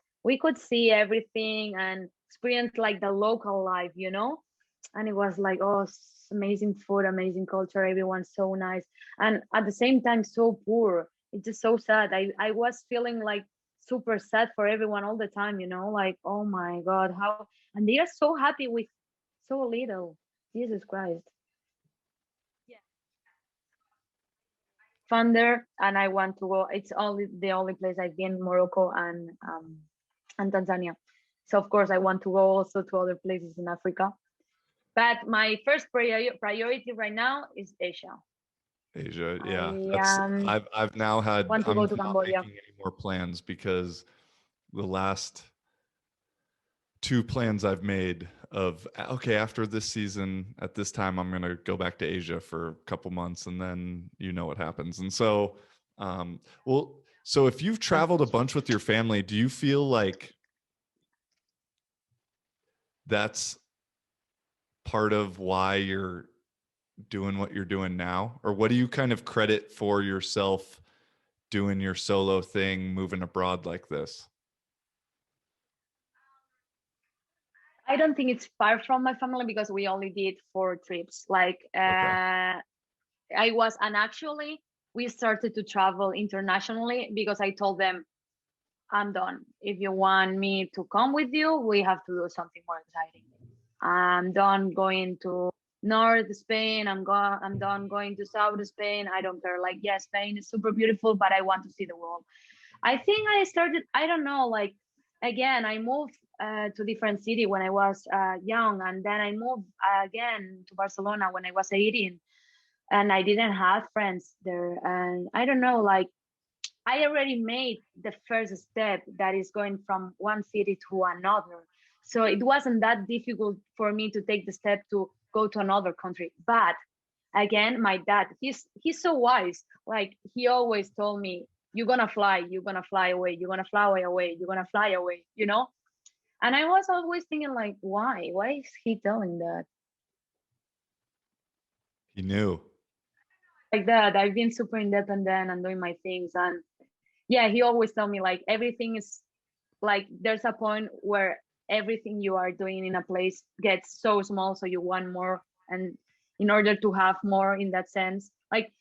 [SPEAKER 3] could see everything and experience like the local life, and it was like, oh, amazing food, amazing culture, everyone's so nice, and at the same time so poor. It's just so sad. I was feeling like super sad for everyone all the time, like, oh my god, how, and they are so happy with so little. Jesus Christ. Yeah. Fun there, and I want to go. It's only the only place I've been, Morocco and Tanzania. So of course I want to go also to other places in Africa. But my first priority right now is Asia.
[SPEAKER 2] Asia, yeah.
[SPEAKER 3] I
[SPEAKER 2] That's I've now had
[SPEAKER 3] want to
[SPEAKER 2] I'm
[SPEAKER 3] go to
[SPEAKER 2] not
[SPEAKER 3] Cambodia.
[SPEAKER 2] making any more plans because the last two plans I've made of okay, after this season at this time I'm gonna go back to Asia for a couple months, and then what happens. And so well, so if you've traveled a bunch with your family, do you feel like that's part of why you're doing what you're doing now? Or what do you kind of credit for yourself doing your solo thing, moving abroad like this?
[SPEAKER 3] I don't think it's far from my family because we only did 4 trips. Like
[SPEAKER 2] Okay.
[SPEAKER 3] I was, and actually we started to travel internationally because I told them, I'm done. If you want me to come with you, we have to do something more exciting. I'm done going to North Spain. I'm done going to South Spain. I don't care. Like, yeah, Spain is super beautiful, but I want to see the world. I think I started, I don't know, like, again, I moved to different city when I was young, and then I moved again to Barcelona when I was 18, and I didn't have friends there. And I don't know, like, I already made the first step that is going from one city to another. So it wasn't that difficult for me to take the step to go to another country. But again, my dad, he's so wise. Like, he always told me, you're gonna fly away, you're gonna fly away, you're gonna fly away. And I was always thinking, like, why is he telling that?
[SPEAKER 2] He knew.
[SPEAKER 3] Like that, I've been super independent and doing my things. And yeah, he always tell me, like, everything is like, there's a point where everything you are doing in a place gets so small, so you want more. And in order to have more, in that sense, like,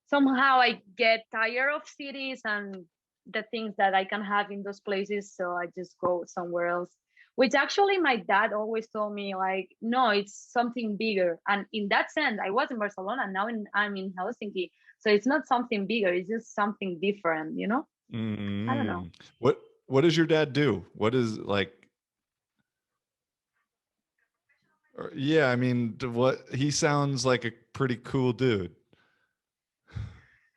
[SPEAKER 3] somehow I get tired of cities and the things that I can have in those places, so I just go somewhere else. Which actually my dad always told me, like, no, it's something bigger. And in that sense, I was in Barcelona, now I'm in Helsinki, so it's not something bigger, it's just something different. I don't know.
[SPEAKER 2] Mm. What does your dad do? What is like yeah, I mean, what he sounds like a pretty cool dude.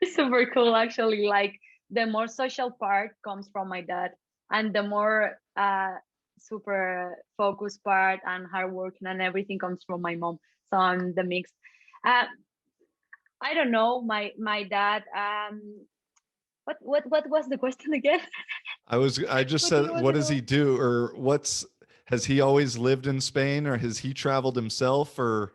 [SPEAKER 3] Super cool, actually. Like, the more social part comes from my dad, and the more super focused part and hard working and everything comes from my mom. So I'm the mix. Uh, I don't know. My dad. What was the question again?
[SPEAKER 2] I just
[SPEAKER 3] What
[SPEAKER 2] said,
[SPEAKER 3] was
[SPEAKER 2] what
[SPEAKER 3] it
[SPEAKER 2] does
[SPEAKER 3] about?
[SPEAKER 2] he do? Or has he always lived in Spain, or has he traveled himself, or?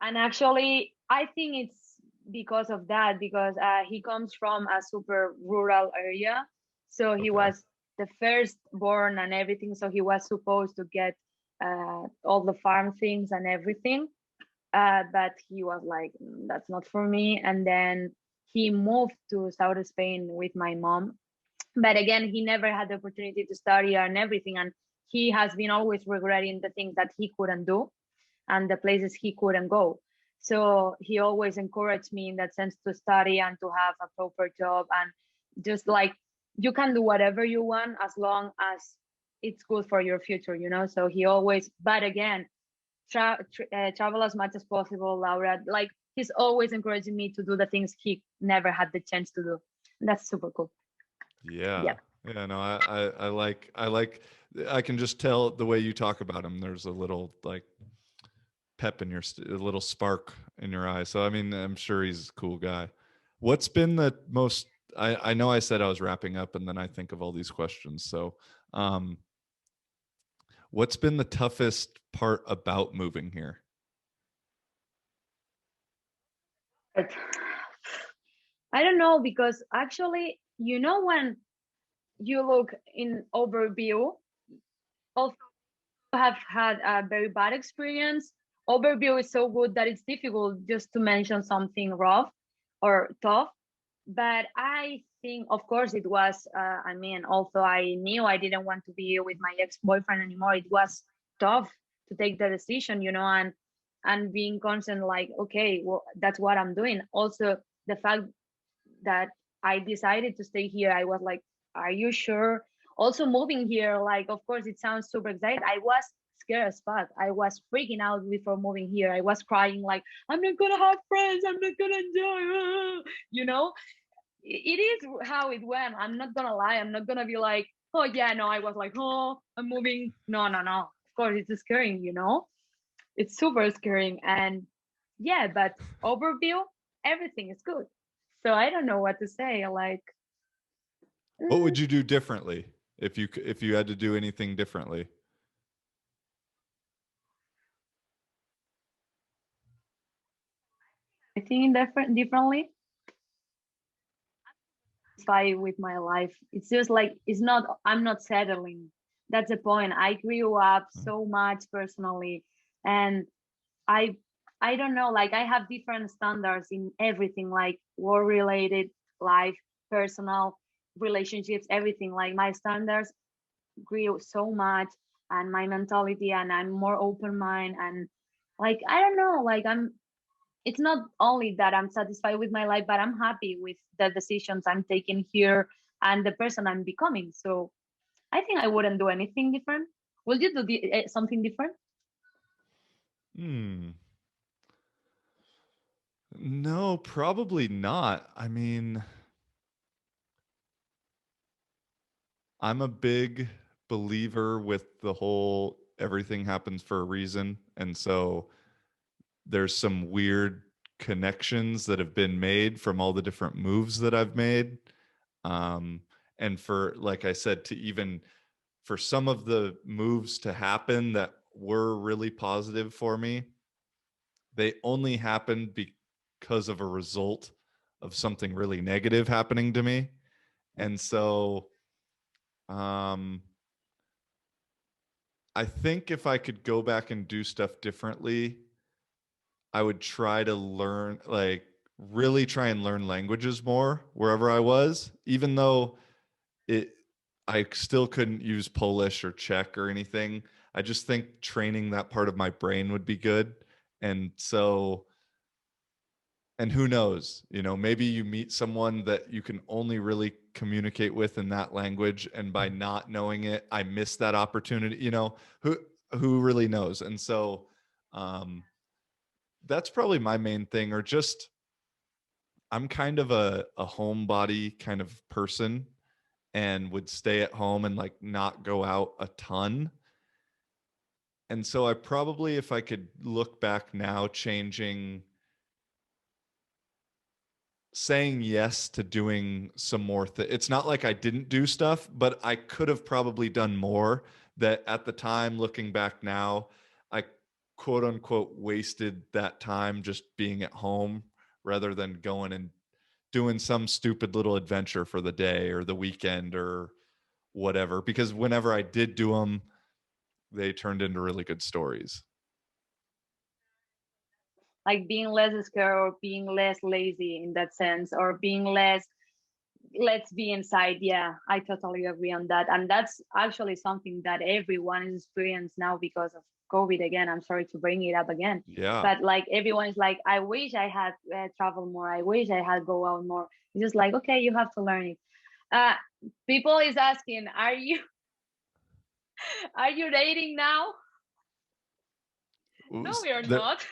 [SPEAKER 3] And actually, I think it's because of that, because he comes from a super rural area. So he
[SPEAKER 2] Okay.
[SPEAKER 3] was the first born and everything. So he was supposed to get all the farm things and everything. But he was like, that's not for me. And then he moved to South Spain with my mom. But again, he never had the opportunity to study and everything. And he has been always regretting the things that he couldn't do and the places he couldn't go. So he always encouraged me in that sense to study and to have a proper job and just like you can do whatever you want as long as it's good for your future, you know. So he always, but again, travel as much as possible, Laura. Like he's always encouraging me to do the things he never had the chance to do. That's super cool.
[SPEAKER 2] Yeah.
[SPEAKER 3] Yeah.
[SPEAKER 2] Yeah. No, I can just tell the way you talk about him. There's a little like pep in a little spark in your eye. So, I mean, I'm sure he's a cool guy. What's been the most, I know I said I was wrapping up and then I think of all these questions. So, um, what's been the toughest part about moving here?
[SPEAKER 3] But I don't know because actually, you know, when you look in overview, also have had a very bad experience. Overview is so good that it's difficult just to mention something rough or tough. But I think, of course, it was. I mean, also I knew I didn't want to be with my ex-boyfriend anymore. It was tough to take the decision, you know, and being constant, like, okay, well, that's what I'm doing. Also, the fact that I decided to stay here, I was like, are you sure? Also moving here, like, of course, it sounds super excited. I was scared as fuck. I was freaking out before moving here. I was crying like, I'm not gonna have friends. I'm not gonna enjoy. You know, it is how it went. I'm not gonna lie. I'm not gonna be like, oh yeah, no. I was like, oh, I'm moving. No, no, no. Of course, it's scary. You know, it's super scary. And yeah, but overview, everything is good. So I don't know what to say. Like,
[SPEAKER 2] What
[SPEAKER 3] mm,
[SPEAKER 2] would you do differently if you had to do anything differently?
[SPEAKER 3] I think differently. Satisfied with my life. It's just like it's not. I'm not settling. That's the point. I grew up so much personally, and I I don't know. Like I have different standards in everything, like work related, life, personal, relationships, everything. Like my standards grew so much, and my mentality, and I'm more open mind, and like I don't know. Like I'm it's not only that I'm satisfied with my life, but I'm happy with the decisions I'm taking here and the person I'm becoming. So I think I wouldn't do anything different. Will you do something different?
[SPEAKER 2] Hmm. No, probably not. I mean, I'm a big believer with the whole everything happens for a reason. And so there's some weird connections that have been made from all the different moves that I've made. Um, and for, like I said, to even for some of the moves to happen that were really positive for me, they only happened because of a result of something really negative happening to me. And so, um, I think if I could go back and do stuff differently, I would try to learn, like, really try and learn languages more wherever I was, even though it, I still couldn't use Polish or Czech or anything. I just think training that part of my brain would be good. And so, and who knows, maybe you meet someone that you can only really communicate with in that language, and by not knowing it, I missed that opportunity. Who really knows? And so, um that's probably my main thing. Or just, I'm kind of a homebody kind of person, and would stay at home and like not go out a ton. And so I probably, if I could look back now, saying yes to doing some more it's not like I didn't do stuff, but I could have probably done more that at the time, looking back now, I quote unquote wasted that time just being at home rather than going and doing some stupid little adventure for the day or the weekend or whatever, because whenever I did do them, they turned into really good stories.
[SPEAKER 3] Like being less scared or being less lazy in that sense, or being less, let's be inside. Yeah, I totally agree on that. And that's actually something that everyone is experiencing now because of COVID again. I'm sorry to bring it up again.
[SPEAKER 2] Yeah.
[SPEAKER 3] But like everyone is like, I wish I had traveled more. I wish I had go out more. It's just like, okay, you have to learn it. People is asking, are you dating now? No, we are not.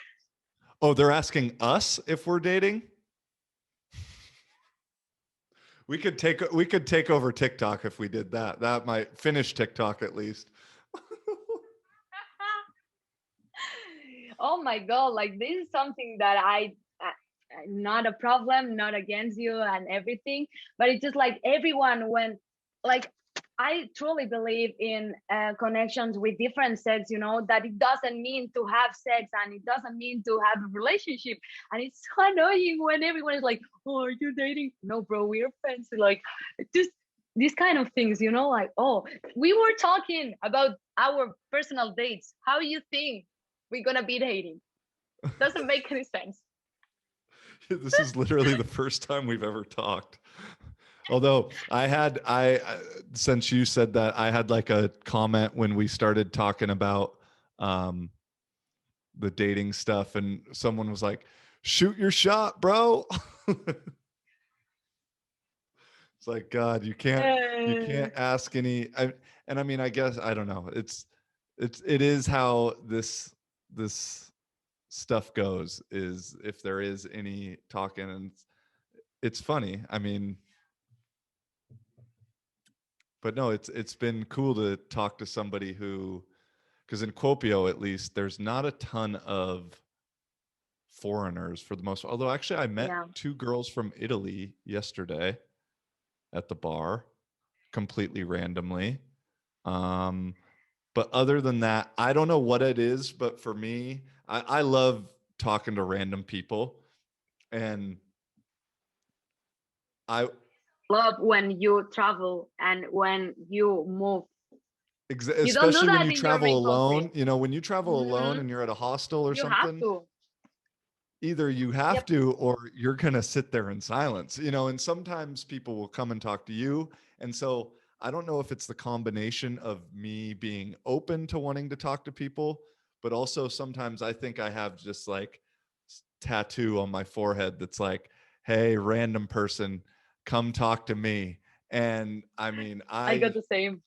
[SPEAKER 2] Oh, they're asking us if we're dating? We could take over TikTok if we did that. That might finish TikTok at least.
[SPEAKER 3] Oh my God, like this is something that not a problem, not against you and everything, but it's just like everyone when, like, I truly believe in connections with different sex, that it doesn't mean to have sex and it doesn't mean to have a relationship. And it's so annoying when everyone is like, oh, are you dating? No, bro, we're friends. Like, just these kind of things, like, oh, we were talking about our personal dates. How you think we're going to be dating? Doesn't make any sense.
[SPEAKER 2] This is literally the first time we've ever talked. Although since you said that, I had like a comment when we started talking about the dating stuff, and someone was like, shoot your shot, bro. It's like, God, you can't ask any. And I mean, I guess, I don't know. It is how this stuff goes, is if there is any talking, and it's funny. I mean, but no, it's been cool to talk to somebody who, because in Kuopio at least, there's not a ton of foreigners for the most part. Although actually I met two girls from Italy yesterday at the bar, completely randomly. But other than that, I don't know what it is, but for me, I love talking to random people. And I
[SPEAKER 3] love when you travel and when you move.
[SPEAKER 2] Especially when you travel alone, when you travel alone
[SPEAKER 3] Mm-hmm.
[SPEAKER 2] and you're at a hostel or
[SPEAKER 3] you
[SPEAKER 2] something,
[SPEAKER 3] have to.
[SPEAKER 2] either you have to, or you're going to sit there in silence, and sometimes people will come and talk to you. And so I don't know if it's the combination of me being open to wanting to talk to people, but also sometimes I think I have just like tattoo on my forehead that's like, hey, random person, come talk to me. And I mean,
[SPEAKER 3] I got the same.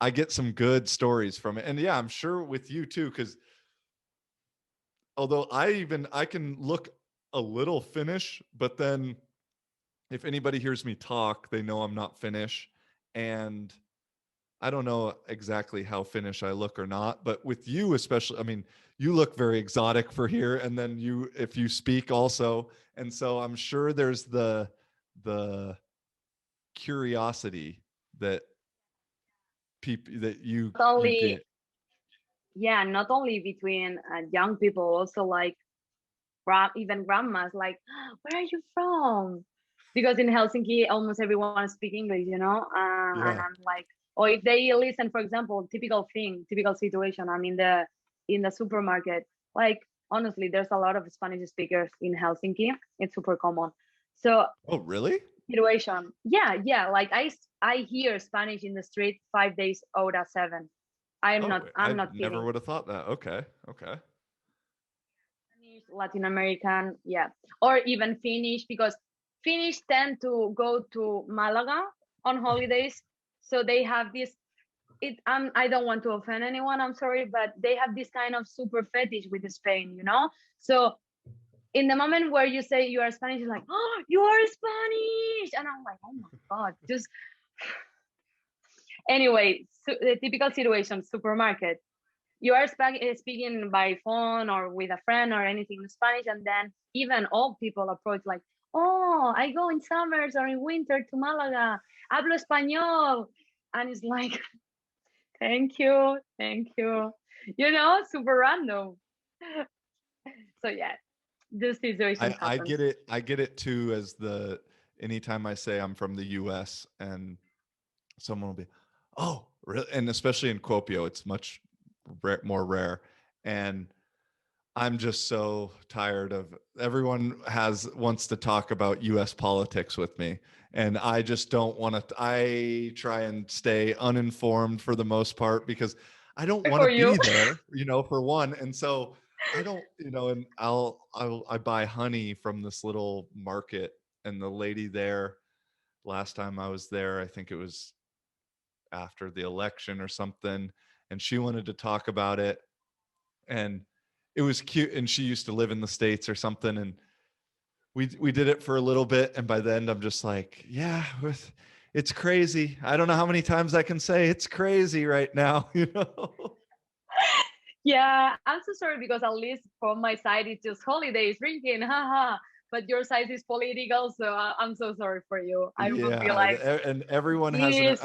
[SPEAKER 2] I get some good stories from it. And yeah, I'm sure with you too, because although I can look a little Finnish, but then if anybody hears me talk, they know I'm not Finnish. And I don't know exactly how Finnish I look or not, but with you especially, I mean, you look very exotic for here. And then if you speak also. And so I'm sure there's the curiosity that people that you get.
[SPEAKER 3] Yeah, not only between young people, also like even grandmas, like, where are you from? Because in Helsinki, almost everyone speaks English, and I'm like, or if they listen, for example, typical situation, I'm in the supermarket, like, honestly, there's a lot of Spanish speakers in Helsinki. It's super common. So,
[SPEAKER 2] oh, really?
[SPEAKER 3] Situation. Yeah. Like I hear Spanish in the street 5 days out of 7. I'm not kidding.
[SPEAKER 2] Never would have thought that. Okay.
[SPEAKER 3] Spanish, Latin American, yeah, or even Finnish, because Finnish tend to go to Malaga on holidays, so they have this. I don't want to offend anyone. I'm sorry, but they have this kind of super fetish with Spain, So in the moment where you say you are Spanish, you're like, oh, you are Spanish, and I'm like, oh my God, just Anyway, so the typical situation, supermarket. You are speaking by phone or with a friend or anything in Spanish, and then even old people approach like, "Oh, I go in summers or in winter to Malaga. Hablo español," and it's like, "Thank you, thank you." Super random. So yeah, this situation
[SPEAKER 2] I
[SPEAKER 3] happens.
[SPEAKER 2] get it. I get it too. Anytime I say I'm from the U.S. and someone will be, oh, really? And especially in Kuopio, it's much more rare. And I'm just so tired of everyone wants to talk about US politics with me. And I just don't want to. I try and stay uninformed for the most part because I don't want
[SPEAKER 3] For
[SPEAKER 2] to
[SPEAKER 3] you.
[SPEAKER 2] be there, for one. And so I don't, and I buy honey from this little market, and the lady there, last time I was there, I think it was after the election or something, and she wanted to talk about it, and it was cute, and she used to live in the States or something, and we did it for a little bit, and by the end I'm just like, yeah, it's crazy. I don't know how many times I can say it's crazy right now.
[SPEAKER 3] Yeah, I'm so sorry because at least from my side it's just holidays, drinking, haha. But your side is political, so I'm so sorry for you. I will be like,
[SPEAKER 2] And everyone has
[SPEAKER 3] please.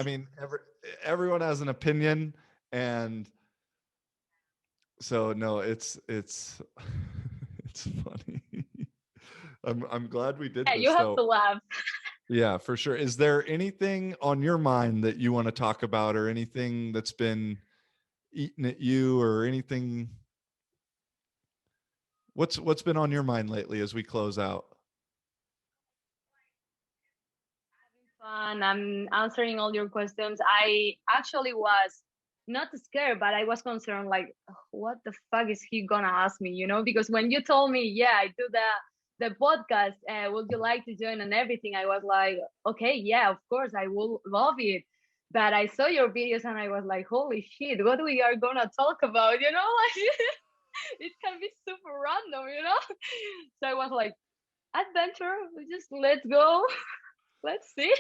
[SPEAKER 2] everyone has an opinion, and so no, it's it's funny. I'm glad we did
[SPEAKER 3] Yeah, you
[SPEAKER 2] this
[SPEAKER 3] have
[SPEAKER 2] though.
[SPEAKER 3] to laugh.
[SPEAKER 2] Yeah, for sure. Is there anything on your mind that you want to talk about, or anything that's been eating at you, or anything? What's been on your mind lately as we close out?
[SPEAKER 3] Fun. I'm answering all your questions. I actually was not scared, but I was concerned, like, what the fuck is he gonna ask me? Because when you told me, yeah, I do the podcast, would you like to join and everything? I was like, okay, yeah, of course, I will love it. But I saw your videos and I was like, holy shit, what we are gonna talk about? Like it can be super random. So I was like, adventure, just let's go. Let's see.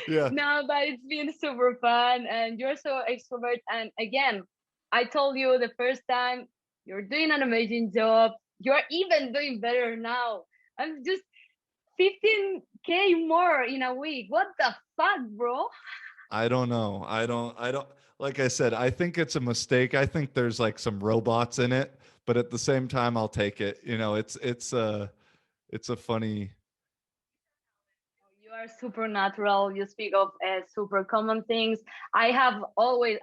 [SPEAKER 2] Yeah.
[SPEAKER 3] No, but it's been super fun and you're so extrovert. And again, I told you the first time, you're doing an amazing job. You're even doing better now. I'm just 15K more in a week. What the fuck, bro?
[SPEAKER 2] I don't know. I don't, like I said, I think it's a mistake. I think there's like some robots in it, but at the same time, I'll take it. It's a funny.
[SPEAKER 3] You are supernatural. You speak of super common things. I always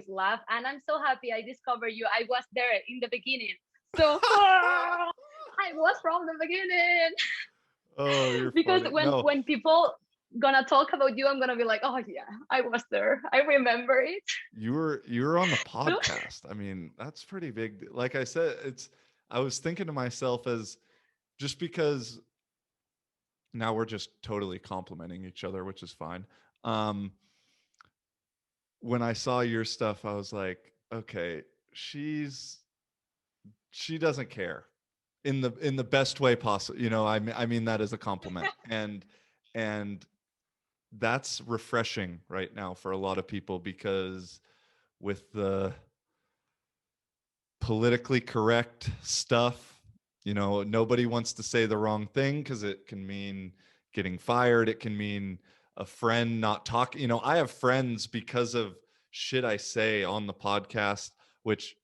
[SPEAKER 3] laugh, and I'm so happy I discovered you. I was there in the beginning. So I was from the beginning.
[SPEAKER 2] Oh, you're
[SPEAKER 3] Because
[SPEAKER 2] funny.
[SPEAKER 3] when
[SPEAKER 2] No,
[SPEAKER 3] when people gonna talk about you, I'm gonna be like, oh yeah, I was there. I remember it.
[SPEAKER 2] you were on the
[SPEAKER 3] So
[SPEAKER 2] podcast. I mean, that's pretty big. Like I said, I was thinking to myself, as just because now we're just totally complimenting each other, which is fine. Um, when I saw your stuff, I was like, okay, she doesn't care in the best way possible. I mean that as a compliment, and that's refreshing right now for a lot of people, because with the politically correct stuff, nobody wants to say the wrong thing because it can mean getting fired. It can mean a friend not talking. I have friends because of shit I say on the podcast, which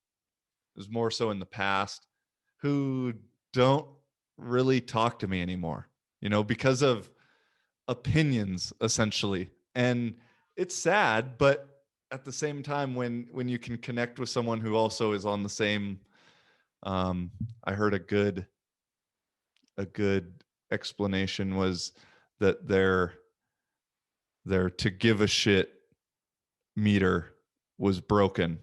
[SPEAKER 2] is more so in the past, who don't really talk to me anymore, because of opinions, essentially. And it's sad, but at the same time, when you can connect with someone who also is on the same, I heard a good explanation was that their to give a shit meter was broken,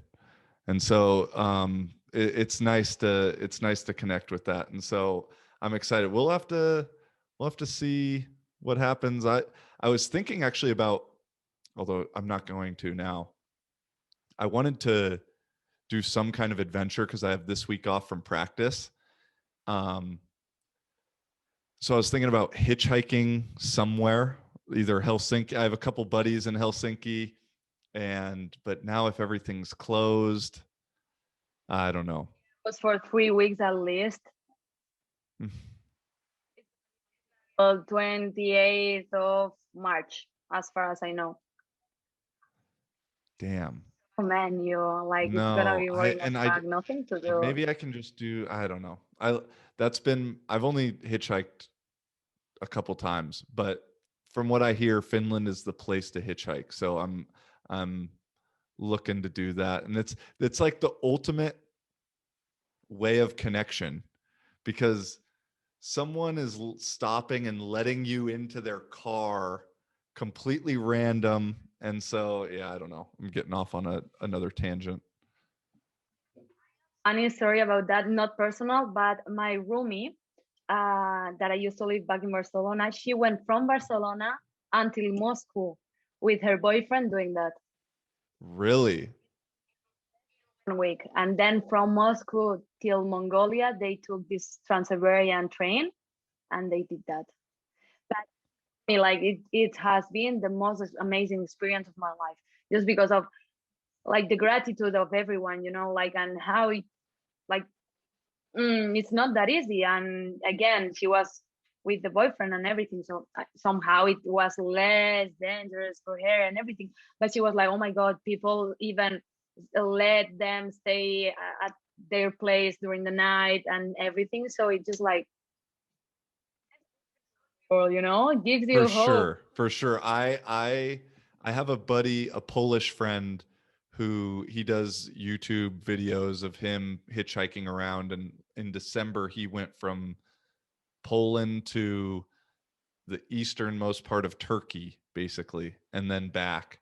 [SPEAKER 2] and so it's nice to connect with that. And so I'm excited. We'll have to see what happens. I was thinking actually about, although I'm not going to now, I wanted to do some kind of adventure because I have this week off from practice. um so I was thinking about hitchhiking somewhere, either Helsinki. I have a couple buddies in Helsinki, but now if everything's closed, I don't know.
[SPEAKER 3] It was for 3 weeks at least. 28th of March, as far as I know.
[SPEAKER 2] Damn.
[SPEAKER 3] Oh man, you like it's gonna
[SPEAKER 2] No,
[SPEAKER 3] be boring as fuck. Nothing to do.
[SPEAKER 2] maybe I can just do, I don't know. I've only hitchhiked a couple times, but from what I hear, Finland is the place to hitchhike. So I'm looking to do that. And it's like the ultimate way of connection, because someone is stopping and letting you into their car completely random. And so, yeah, I don't know. I'm getting off on another tangent.
[SPEAKER 3] Funny story about that, not personal, but my roomie that I used to live back in Barcelona, she went from Barcelona until Moscow with her boyfriend doing that.
[SPEAKER 2] Really?
[SPEAKER 3] 1 week. And then from Moscow till Mongolia, they took this Trans-Siberian train and they did that. But like it has been the most amazing experience of my life, just because of like the gratitude of everyone, like, and how it, like, it's not that easy. And again, she was with the boyfriend and everything, so somehow it was less dangerous for her and everything. But she was like, oh my god, people even let them stay at their place during the night and everything. So it just like, it gives you hope.
[SPEAKER 2] For sure. I have a buddy, a Polish friend, who he does YouTube videos of him hitchhiking around, and in December he went from Poland to the easternmost part of Turkey, basically, and then back.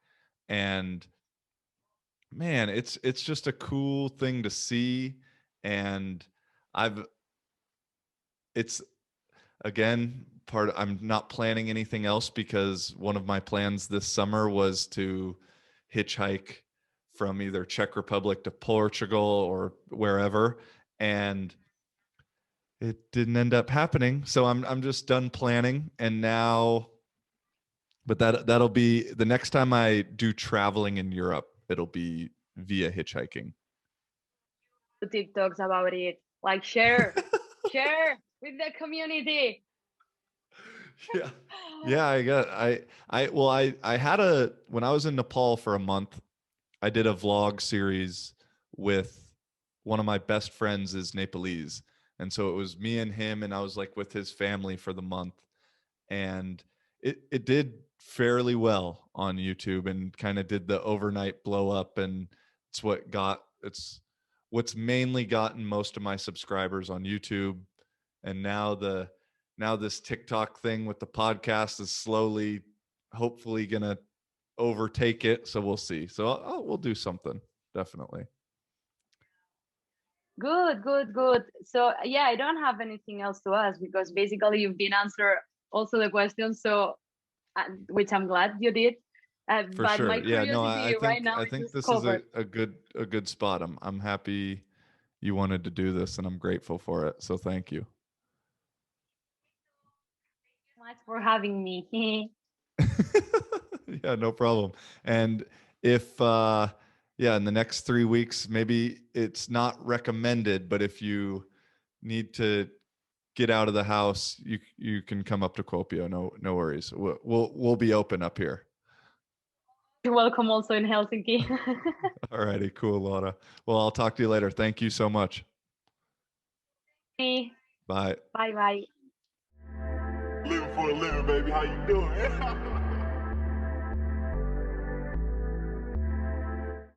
[SPEAKER 2] And man, it's just a cool thing to see. And it's again, I'm not planning anything else, because one of my plans this summer was to hitchhike from either Czech Republic to Portugal or wherever, and it didn't end up happening. So I'm just done planning, and now, but that'll be the next time I do traveling in Europe. It'll be via hitchhiking.
[SPEAKER 3] TikToks about it, like share with the community.
[SPEAKER 2] Yeah, I had when I was in Nepal for a month, I did a vlog series with one of my best friends is Nepalese. And so it was me and him, and I was like with his family for the month. And it did fairly well on YouTube, and kind of did the overnight blow up. And it's what's mainly gotten most of my subscribers on YouTube. And now this TikTok thing with the podcast is slowly, hopefully, gonna overtake it. So we'll see. So we'll do something, definitely.
[SPEAKER 3] Good. So yeah, I don't have anything else to ask, because basically you've been answered also the questions. So, which I'm glad you did.
[SPEAKER 2] For
[SPEAKER 3] but
[SPEAKER 2] sure.
[SPEAKER 3] my
[SPEAKER 2] Yeah. No,
[SPEAKER 3] curiosity right now
[SPEAKER 2] I
[SPEAKER 3] is
[SPEAKER 2] think
[SPEAKER 3] just
[SPEAKER 2] this
[SPEAKER 3] covered.
[SPEAKER 2] is a good spot. I'm happy you wanted to do this, and I'm grateful for it. So thank you.
[SPEAKER 3] Much for having me.
[SPEAKER 2] Yeah, no problem. And if in the next 3 weeks, maybe it's not recommended, but if you need to get out of the house, you can come up to Kuopio. No worries. We'll be open up here.
[SPEAKER 3] You're welcome also in Helsinki.
[SPEAKER 2] All righty, cool, Laura. Well, I'll talk to you later. Thank you so much.
[SPEAKER 3] Bye.
[SPEAKER 2] Bye.
[SPEAKER 3] Bye.
[SPEAKER 1] Living for a living, baby. How you doing?